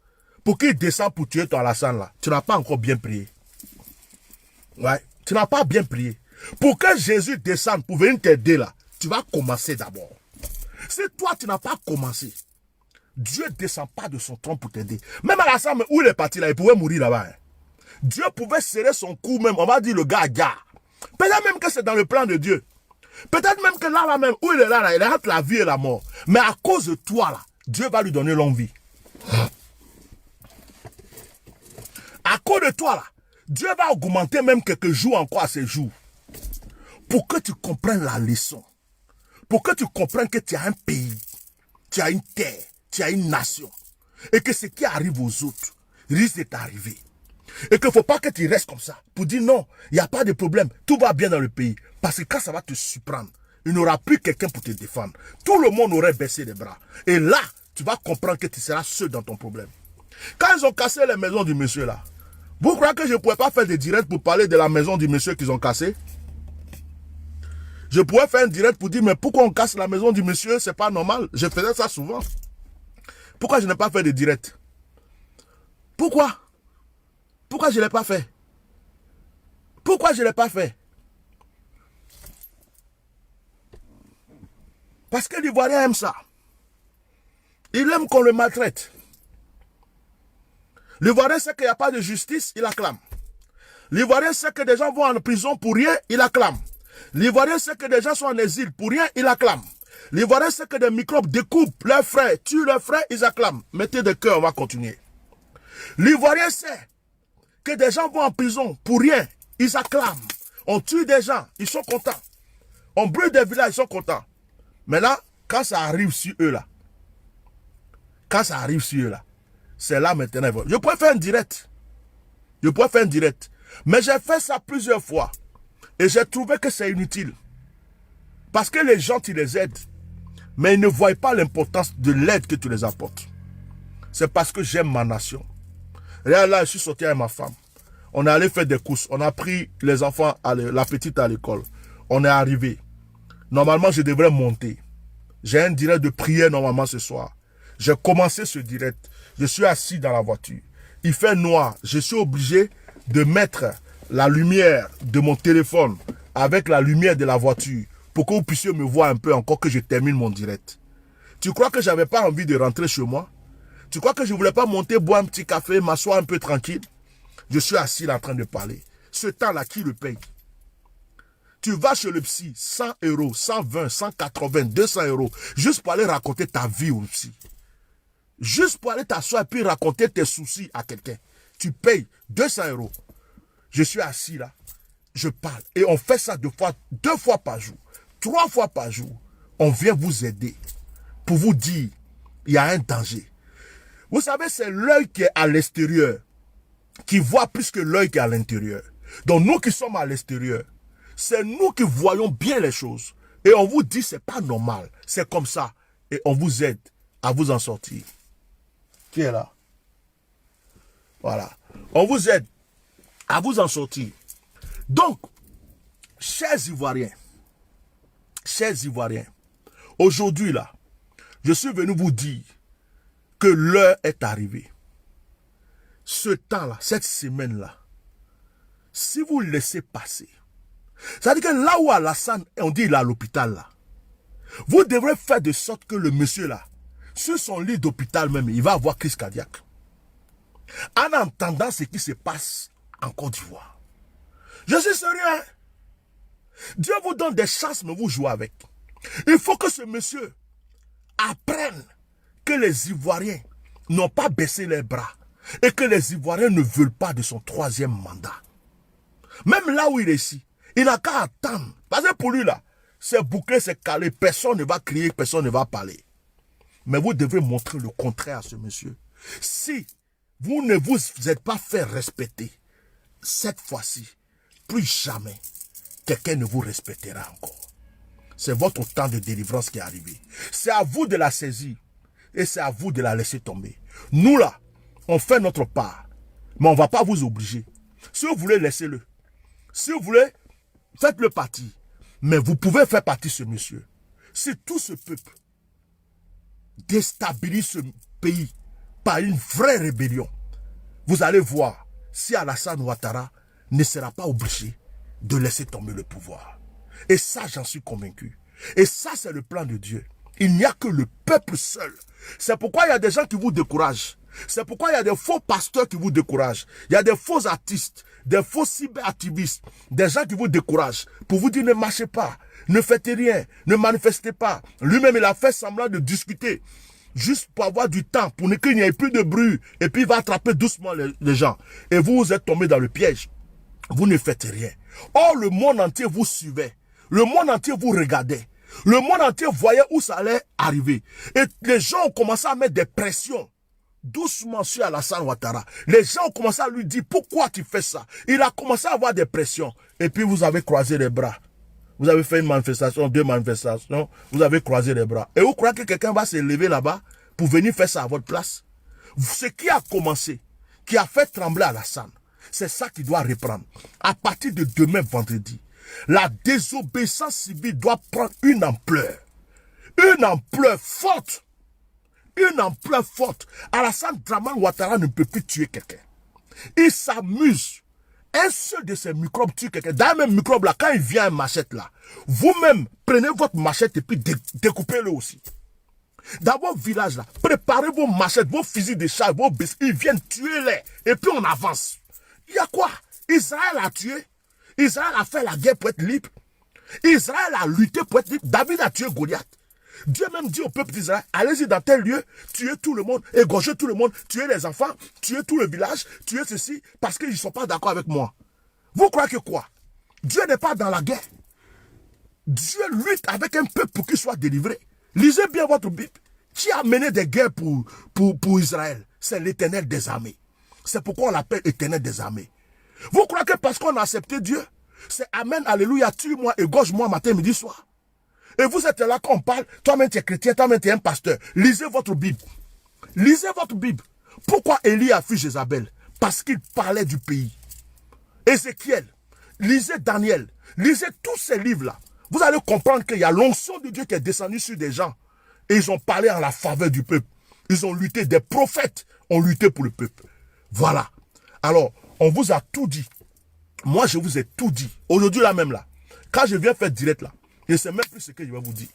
Pour qu'il descende pour tuer ton Alassane là, tu n'as pas encore bien prié. Ouais, tu n'as pas bien prié. Pour que Jésus descende pour venir t'aider là, tu vas commencer d'abord. Si toi tu n'as pas commencé, Dieu ne descend pas de son trône pour t'aider. Même Alassane, où il est parti là, il pouvait mourir là-bas. Hein. Dieu pouvait serrer son cou même, on va dire le gars. Peut-être même que c'est dans le plan de Dieu. Peut-être même que là même, où il est là, il est entre la vie et la mort. Mais à cause de toi là, Dieu va lui donner longue vie. À cause de toi là, Dieu va augmenter même quelques jours encore à ces jours. Pour que tu comprennes la leçon. Pour que tu comprennes que tu as un pays, tu as une terre, tu as une nation. Et que ce qui arrive aux autres risque de t'arriver. Et qu'il ne faut pas que tu restes comme ça. Pour dire non, il n'y a pas de problème. Tout va bien dans le pays. Parce que quand ça va te surprendre, il n'y aura plus quelqu'un pour te défendre. Tout le monde aurait baissé les bras. Et là, tu vas comprendre que tu seras seul dans ton problème. Quand ils ont cassé les maisons du monsieur là, vous croyez que je ne pouvais pas faire des directs pour parler de la maison du monsieur qu'ils ont cassé? Je pourrais faire un direct pour dire, mais pourquoi on casse la maison du monsieur? C'est pas normal. Je faisais ça souvent. Pourquoi je n'ai pas fait de direct? Pourquoi? Pourquoi je ne l'ai pas fait? Pourquoi je ne l'ai pas fait? Parce que l'Ivoirien aime ça. Il aime qu'on le maltraite. L'Ivoirien sait qu'il n'y a pas de justice, il acclame. L'Ivoirien sait que des gens vont en prison pour rien, il acclame. L'Ivoirien sait que des gens sont en exil pour rien, il acclame. L'Ivoirien sait que des microbes découpent leurs frères, tuent leurs frères, ils acclament. Mettez de cœur, on va continuer. L'Ivoirien sait que des gens vont en prison pour rien, ils acclament. On tue des gens, ils sont contents. On brûle des villages, ils sont contents. Mais là, quand ça arrive sur eux là, c'est là maintenant. Je pourrais faire un direct. Mais j'ai fait ça plusieurs fois. Et j'ai trouvé que c'est inutile. Parce que les gens, tu les aides. Mais ils ne voient pas l'importance de l'aide que tu les apportes. C'est parce que j'aime ma nation. Regarde là, je suis sorti avec ma femme. On est allé faire des courses. On a pris les enfants, la petite à l'école. On est arrivé. Normalement, je devrais monter. J'ai un direct de prière normalement ce soir. J'ai commencé ce direct. Je suis assis dans la voiture. Il fait noir. Je suis obligé de mettre la lumière de mon téléphone avec la lumière de la voiture pour que vous puissiez me voir un peu encore que je termine mon direct. Tu crois que j'avais pas envie de rentrer chez moi? Tu crois que je voulais pas monter, boire un petit café, m'asseoir un peu tranquille? Je suis assis là en train de parler. Ce temps-là, qui le paye? Tu vas chez le psy, 100 euros, 120, 180, 200 euros, juste pour aller raconter ta vie au psy. Juste pour aller t'asseoir et puis raconter tes soucis à quelqu'un. Tu payes 200 euros. Je suis assis là, je parle. Et on fait ça deux fois par jour, 3 fois par jour. On vient vous aider pour vous dire, il y a un danger. Vous savez, c'est l'œil qui est à l'extérieur qui voit plus que l'œil qui est à l'intérieur. Donc nous qui sommes à l'extérieur, c'est nous qui voyons bien les choses. Et on vous dit, c'est pas normal. C'est comme ça. Et on vous aide à vous en sortir. Qui est là? Voilà. On vous aide à vous en sortir. Donc, chers Ivoiriens, aujourd'hui là, je suis venu vous dire que l'heure est arrivée. ce temps-là, cette semaine-là, si vous laissez passer, c'est-à-dire que là où Alassane, on dit il est à l'hôpital là, vous devrez faire de sorte que le monsieur là, sur son lit d'hôpital même, il va avoir crise cardiaque. En entendant ce qui se passe en Côte d'Ivoire. Je suis sérieux, hein? Dieu vous donne des chances, mais vous jouez avec. Il faut que ce monsieur apprenne que les Ivoiriens n'ont pas baissé les bras et que les Ivoiriens ne veulent pas de son 3e mandat. Même là où il est ici, il n'a qu'à attendre. Parce que pour lui là, c'est bouclé, c'est calé, personne ne va crier, personne ne va parler. Mais vous devez montrer le contraire à ce monsieur. Si vous ne vous êtes pas fait respecter, cette fois-ci, plus jamais, quelqu'un ne vous respectera encore. C'est votre temps de délivrance qui est arrivé. C'est à vous de la saisir et c'est à vous de la laisser tomber. Nous là, on fait notre part, mais on ne va pas vous obliger. Si vous voulez, laissez-le. Si vous voulez, faites-le partir. Mais vous pouvez faire partie de ce monsieur. Si tout ce peuple déstabilise ce pays par une vraie rébellion, vous allez voir si Alassane Ouattara ne sera pas obligé de laisser tomber le pouvoir. Et ça, j'en suis convaincu. Et ça, c'est le plan de Dieu. Il n'y a que le peuple seul. C'est pourquoi il y a des gens qui vous découragent. C'est pourquoi il y a des faux pasteurs qui vous découragent. Il y a des faux artistes, des faux cyberactivistes, des gens qui vous découragent pour vous dire ne marchez pas, ne faites rien, ne manifestez pas. Lui-même, il a fait semblant de discuter juste pour avoir du temps, pour qu'il n'y ait plus de bruit. Et puis il va attraper doucement les gens. Et vous êtes tombés dans le piège. Vous ne faites rien. Or, le monde entier vous suivait. Le monde entier vous regardait. Le monde entier voyait où ça allait arriver. Et les gens ont commencé à mettre des pressions doucement sur Alassane Ouattara. Les gens ont commencé à lui dire pourquoi tu fais ça. Il a commencé à avoir des pressions. Et puis vous avez croisé les bras. Vous avez fait une manifestation, 2 manifestations. Vous avez croisé les bras. Et vous croyez que quelqu'un va se lever là-bas pour venir faire ça à votre place? Ce qui a commencé, qui a fait trembler Alassane, c'est ça qui doit reprendre. À partir de demain vendredi, la désobéissance civile doit prendre une ampleur. Une ampleur forte. Une ampleur forte. Alassane Dramane Ouattara ne peut plus tuer quelqu'un. Il s'amuse. Un seul de ces microbes tue quelqu'un. Dans le même microbe là, quand il vient à machette là, vous-même prenez votre machette et puis découpez-le aussi. Dans vos villages là, préparez vos machettes, vos fusils de chasse, vos bêtes, ils viennent tuer les. Et puis on avance. Il y a quoi? Israël a tué. Israël a fait la guerre pour être libre. Israël a lutté pour être libre. David a tué Goliath. Dieu même dit au peuple d'Israël, allez-y dans tel lieu, tuez tout le monde, égorgez tout le monde, tuez les enfants, tuez tout le village, tuez ceci, parce qu'ils ne sont pas d'accord avec moi. Vous croyez que quoi? Dieu n'est pas dans la guerre. Dieu lutte avec un peuple pour qu'il soit délivré. Lisez bien votre Bible. Qui a mené des guerres pour Israël? C'est l'Éternel des armées. C'est pourquoi on l'appelle Éternel des armées. Vous croyez que parce qu'on a accepté Dieu, c'est Amen, Alléluia, tue-moi, égorge-moi matin, midi, soir? Et vous êtes là quand on parle, toi-même tu es chrétien, toi-même tu es un pasteur. Lisez votre Bible. Lisez votre Bible. Pourquoi Élie a fui Jézabel? Parce qu'il parlait du pays. Ézéchiel, lisez Daniel, lisez tous ces livres-là. Vous allez comprendre qu'il y a l'onction de Dieu qui est descendue sur des gens. Et ils ont parlé en la faveur du peuple. Ils ont lutté, des prophètes ont lutté pour le peuple. Voilà. Alors, on vous a tout dit. Moi, je vous ai tout dit. Aujourd'hui, là même là. Quand je viens faire direct là, je ne sais même plus ce que je vais vous dire.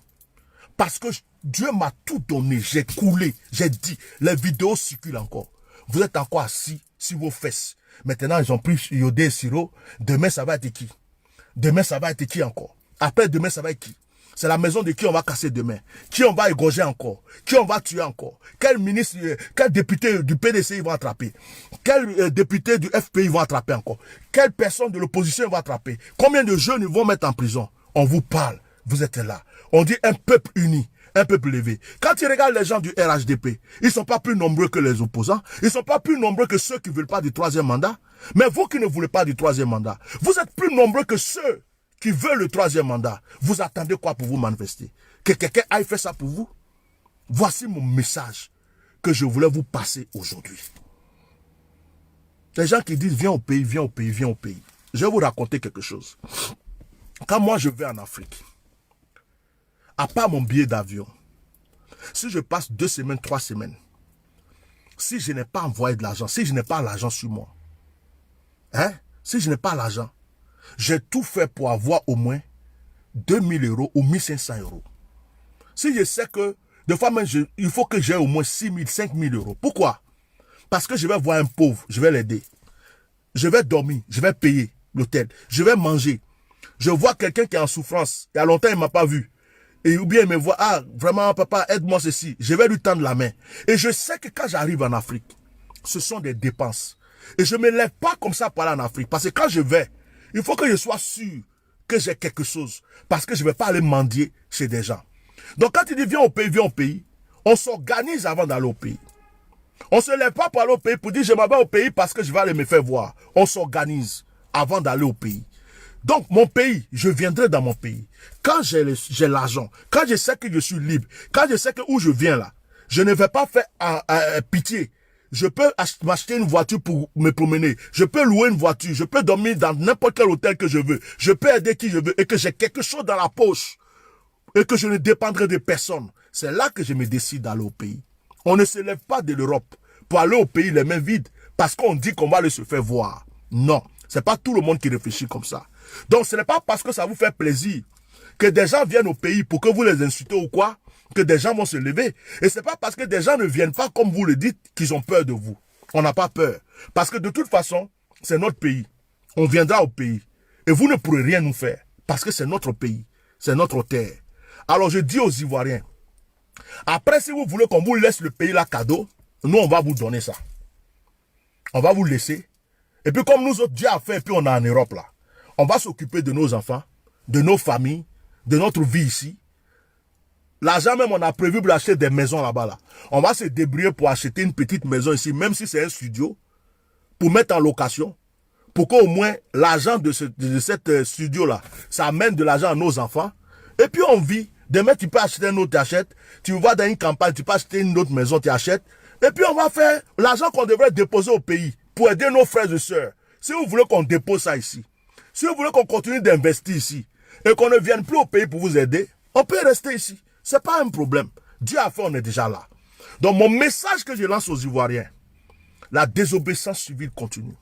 Parce que Dieu m'a tout donné. J'ai coulé. J'ai dit. Les vidéos circulent encore. Vous êtes encore assis sur vos fesses. Maintenant, ils ont pris Yodé et Siro. Demain, ça va être qui? Demain, ça va être qui encore? Après, demain, ça va être qui? C'est la maison de qui on va casser demain? Qui on va égorger encore? Qui on va tuer encore? Quel ministre, quel député du PDC ils vont attraper? Quel député du FPI ils vont attraper encore? Quelle personne de l'opposition ils vont attraper? Combien de jeunes ils vont mettre en prison? On vous parle, vous êtes là. On dit un peuple uni, un peuple levé. Quand tu regardes les gens du RHDP, ils ne sont pas plus nombreux que les opposants. Ils ne sont pas plus nombreux que ceux qui ne veulent pas du 3e mandat. Mais vous qui ne voulez pas du 3e mandat, vous êtes plus nombreux que ceux qui veulent le 3e mandat. Vous attendez quoi pour vous manifester? Que quelqu'un aille faire ça pour vous? Voici mon message que je voulais vous passer aujourd'hui. Les gens qui disent viens au pays, viens au pays, viens au pays. Je vais vous raconter quelque chose. Quand moi je vais en Afrique, à part mon billet d'avion, si je passe 2 semaines, 3 semaines, si je n'ai pas envoyé de l'argent, si je n'ai pas l'argent sur moi, hein, si je n'ai pas l'argent, j'ai tout fait pour avoir au moins 2000 euros ou 1500 euros. Si je sais que, des fois même, il faut que j'ai au moins 6000, 5000 euros. Pourquoi? Parce que je vais voir un pauvre, je vais l'aider. Je vais dormir, je vais payer l'hôtel, je vais manger. Je vois quelqu'un qui est en souffrance, il y a longtemps il ne m'a pas vu. Et ou bien il me voit, ah, vraiment papa, aide-moi ceci. Je vais lui tendre la main. Et je sais que quand j'arrive en Afrique, ce sont des dépenses. Et je ne me lève pas comme ça pour aller en Afrique. Parce que quand je vais, il faut que je sois sûr que j'ai quelque chose. Parce que je ne vais pas aller mendier chez des gens. Donc quand il dit viens au pays, on s'organise avant d'aller au pays. On ne se lève pas pour aller au pays pour dire je m'en vais au pays parce que je vais aller me faire voir. On s'organise avant d'aller au pays. Donc mon pays, je viendrai dans mon pays. Quand j'ai l'argent, quand je sais que je suis libre, quand je sais que où je viens là, je ne vais pas faire pitié. Je peux m'acheter une voiture pour me promener. Je peux louer une voiture. Je peux dormir dans n'importe quel hôtel que je veux. Je peux aider qui je veux et que j'ai quelque chose dans la poche et que je ne dépendrai de personne. C'est là que je me décide d'aller au pays. On ne se lève pas de l'Europe pour aller au pays les mains vides parce qu'on dit qu'on va aller se faire voir. Non, c'est pas tout le monde qui réfléchit comme ça. Donc ce n'est pas parce que ça vous fait plaisir que des gens viennent au pays pour que vous les insultez ou quoi, que des gens vont se lever. Et c'est pas parce que des gens ne viennent pas comme vous le dites qu'ils ont peur de vous. On n'a pas peur. Parce que de toute façon, c'est notre pays. On viendra au pays. Et vous ne pourrez rien nous faire. Parce que c'est notre pays. C'est notre terre. Alors je dis aux Ivoiriens, après si vous voulez qu'on vous laisse le pays là cadeau, nous on va vous donner ça. On va vous laisser. Et puis comme nous autres, Dieu a fait, et puis on est en Europe là. On va s'occuper de nos enfants, de nos familles, de notre vie ici. L'argent même, on a prévu pour acheter des maisons là-bas. Là. On va se débrouiller pour acheter une petite maison ici, même si c'est un studio, pour mettre en location, pour qu'au moins l'argent de cette studio-là, ça amène de l'argent à nos enfants. Et puis on vit. Demain, tu peux acheter un autre, tu achètes. Tu vas dans une campagne, tu peux acheter une autre maison, tu achètes. Et puis on va faire l'argent qu'on devrait déposer au pays pour aider nos frères et sœurs. Si vous voulez qu'on dépose ça ici, si vous voulez qu'on continue d'investir ici, et qu'on ne vienne plus au pays pour vous aider, on peut rester ici. Ce n'est pas un problème. Dieu a fait, on est déjà là. Donc mon message que je lance aux Ivoiriens, la désobéissance civile continue.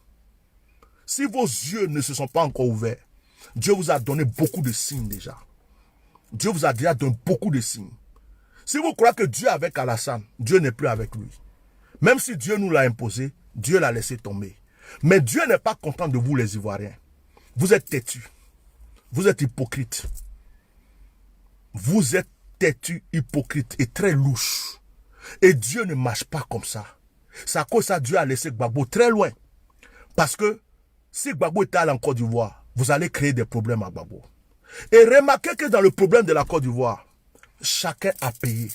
Si vos yeux ne se sont pas encore ouverts, Dieu vous a donné beaucoup de signes déjà. Dieu vous a déjà donné beaucoup de signes. Si vous croyez que Dieu est avec Alassane, Dieu n'est plus avec lui. Même si Dieu nous l'a imposé, Dieu l'a laissé tomber. Mais Dieu n'est pas content de vous les Ivoiriens. Vous êtes têtus. Vous êtes hypocrites. Vous êtes têtus, hypocrites et très louches. Et Dieu ne marche pas comme ça. C'est à cause de ça Dieu a laissé Gbagbo très loin. Parce que si Gbagbo était allé en Côte d'Ivoire, vous allez créer des problèmes à Gbagbo. Et remarquez que dans le problème de la Côte d'Ivoire, chacun a payé.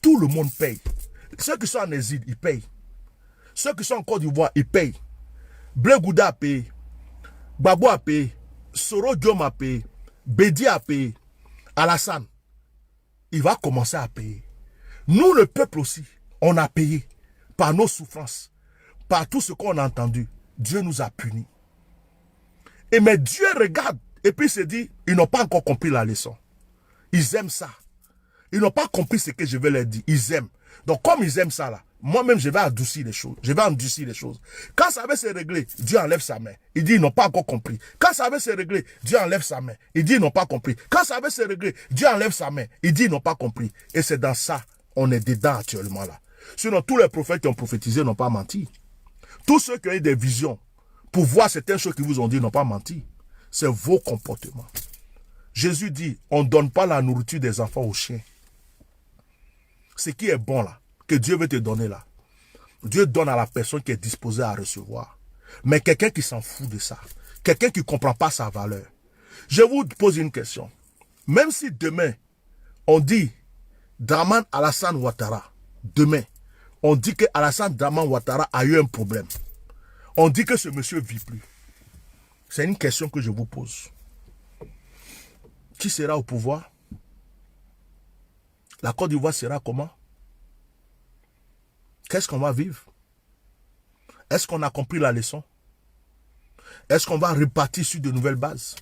Tout le monde paye. Ceux qui sont en exil, ils payent. Ceux qui sont en Côte d'Ivoire, ils payent. Blé Gouda a payé. Gbagbo a payé. Soro Diom a payé. Bédi a payé. Alassane, il va commencer à payer. Nous, le peuple aussi, on a payé par nos souffrances, par tout ce qu'on a entendu. Dieu nous a punis. Et mais Dieu regarde et puis se dit, ils n'ont pas encore compris la leçon. Ils aiment ça. Ils n'ont pas compris ce que je vais leur dire. Ils aiment. Donc comme ils aiment ça là, moi-même je vais adoucir les choses. Je vais endurcir les choses. Quand ça va se régler, Dieu enlève sa main. Il dit, ils n'ont pas encore compris. Quand ça va se régler, Dieu enlève sa main. Il dit, ils n'ont pas compris. Quand ça va se régler, Dieu enlève sa main. Il dit, ils n'ont pas compris. Et c'est dans ça, on est dedans actuellement là. Sinon, tous les prophètes qui ont prophétisé n'ont pas menti. Tous ceux qui ont eu des visions pour voir certaines choses qu'ils vous ont dit n'ont pas menti. C'est vos comportements. Jésus dit, on ne donne pas la nourriture des enfants aux chiens. Ce qui est bon là, que Dieu veut te donner là, Dieu donne à la personne qui est disposée à recevoir. Mais quelqu'un qui s'en fout de ça, quelqu'un qui ne comprend pas sa valeur. Je vous pose une question. Même si demain, on dit Dramane Alassane Ouattara, demain, on dit que Alassane Dramane Ouattara a eu un problème. On dit que ce monsieur ne vit plus. C'est une question que je vous pose. Qui sera au pouvoir? La Côte d'Ivoire sera comment? Qu'est-ce qu'on va vivre? Est-ce qu'on a compris la leçon? Est-ce qu'on va repartir sur de nouvelles bases?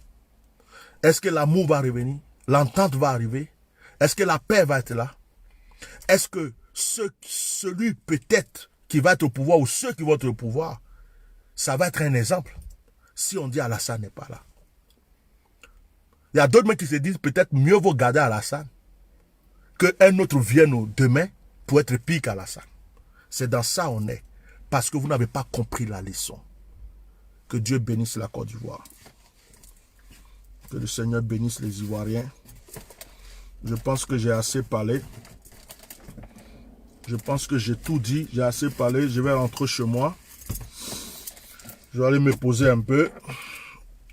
Est-ce que l'amour va revenir? L'entente va arriver? Est-ce que la paix va être là? Est-ce que celui peut-être qui va être au pouvoir ou ceux qui vont être au pouvoir, ça va être un exemple. Si on dit Alassane n'est pas là. Il y a d'autres mecs qui se disent peut-être mieux vaut garder Alassane qu'un autre vienne demain pour être pire qu'Alassane. C'est dans ça on est. Parce que vous n'avez pas compris la leçon. Que Dieu bénisse la Côte d'Ivoire. Que le Seigneur bénisse les Ivoiriens. Je pense que j'ai assez parlé. Je pense que j'ai tout dit. J'ai assez parlé. Je vais rentrer chez moi. Je vais aller me poser un peu.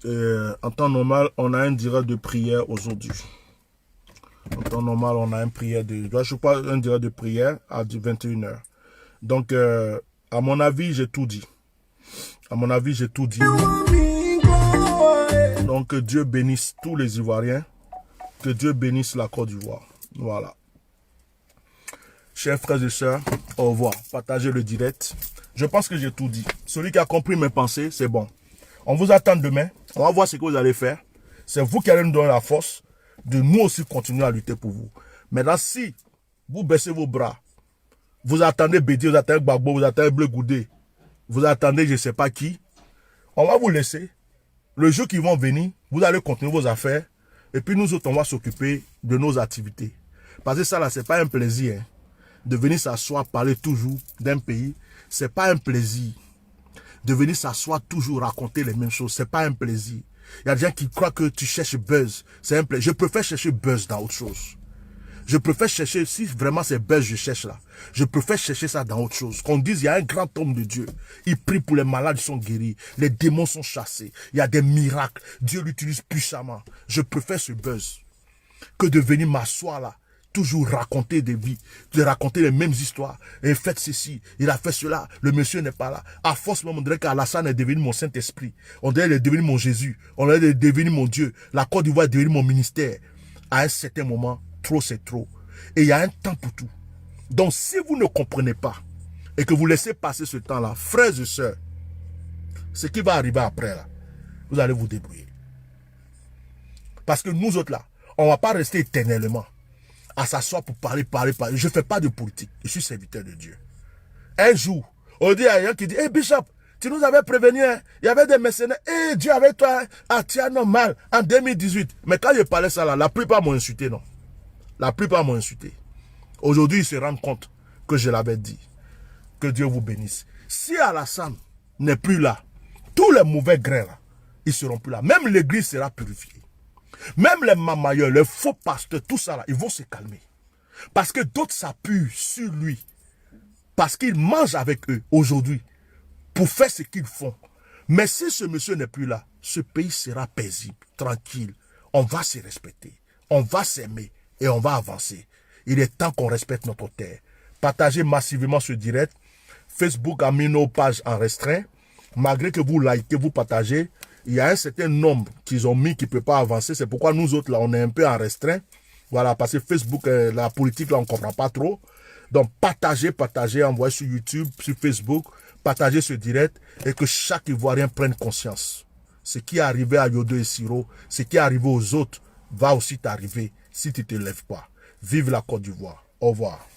Et en temps normal, on a un direct de prière aujourd'hui. En temps normal, on a un direct de prière à 21h. Donc, à mon avis, j'ai tout dit. À mon avis, j'ai tout dit. Donc, que Dieu bénisse tous les Ivoiriens. Que Dieu bénisse la Côte d'Ivoire. Voilà. Chers frères et sœurs, au revoir. Partagez le direct. Je pense que j'ai tout dit. Celui qui a compris mes pensées, c'est bon. On vous attend demain. On va voir ce que vous allez faire. C'est vous qui allez nous donner la force de nous aussi continuer à lutter pour vous. Maintenant, si vous baissez vos bras, vous attendez Bédi, vous attendez Gbagbo, vous attendez Bleu Goudé, vous attendez je ne sais pas qui, on va vous laisser. Le jour qu'ils vont venir, vous allez continuer vos affaires. Et puis nous autres, on va s'occuper de nos activités. Parce que ça là, c'est pas un plaisir. Hein, de venir s'asseoir, parler toujours d'un pays. C'est pas un plaisir. De venir s'asseoir toujours, raconter les mêmes choses. C'est pas un plaisir. Il y a des gens qui croient que tu cherches buzz. C'est un plaisir. Je préfère chercher buzz dans autre chose. Je préfère chercher, si vraiment c'est buzz je cherche là, je préfère chercher ça dans autre chose. Qu'on dise, il y a un grand homme de Dieu. Il prie pour les malades, ils sont guéris. Les démons sont chassés. Il y a des miracles. Dieu l'utilise puissamment. Je préfère ce buzz que de venir m'asseoir là, toujours raconter des vies, de raconter les mêmes histoires. Et faites ceci, il a fait cela, le monsieur n'est pas là. À force, on dirait qu'Alassane est devenu mon Saint-Esprit. On dirait qu'il est devenu mon Jésus. On dirait qu'il est devenu mon Dieu. La Côte d'Ivoire est devenue mon ministère. À un certain moment, trop c'est trop. Et il y a un temps pour tout. Donc si vous ne comprenez pas et que vous laissez passer ce temps-là, frères et sœurs, ce qui va arriver après là, vous allez vous débrouiller. Parce que nous autres là, on ne va pas rester éternellement à s'asseoir pour parler. Je ne fais pas de politique. Je suis serviteur de Dieu. Un jour, on dit à quelqu'un qui dit, hey Bishop, tu nous avais prévenu, hein? Il y avait des mercenaires. Et Dieu avec toi, hein? Tiens, normal, en 2018. Mais quand je parlais ça là, la plupart m'ont insulté, non? La plupart m'ont insulté. Aujourd'hui, ils se rendent compte que je l'avais dit. Que Dieu vous bénisse. Si Alassane n'est plus là, tous les mauvais grains là, ils seront plus là. Même l'église sera purifiée. Même les mamailleurs, les faux pasteurs, tout ça là, ils vont se calmer. Parce que d'autres s'appuient sur lui. Parce qu'il mange avec eux aujourd'hui pour faire ce qu'ils font. Mais si ce monsieur n'est plus là, ce pays sera paisible, tranquille. On va se respecter. On va s'aimer et on va avancer. Il est temps qu'on respecte notre terre. Partagez massivement ce direct. Facebook a mis nos pages en restreint. Malgré que vous likez, vous partagez, il y a un certain nombre qu'ils ont mis qui ne peut pas avancer. C'est pourquoi nous autres, là, on est un peu en restreint. Voilà, parce que Facebook, la politique, là, on ne comprend pas trop. Donc, partagez, envoyez sur YouTube, sur Facebook, partagez ce direct et que chaque Ivoirien prenne conscience. Ce qui est arrivé à Yodo et Siro, ce qui est arrivé aux autres, va aussi t'arriver si tu ne te lèves pas. Vive la Côte d'Ivoire. Au revoir.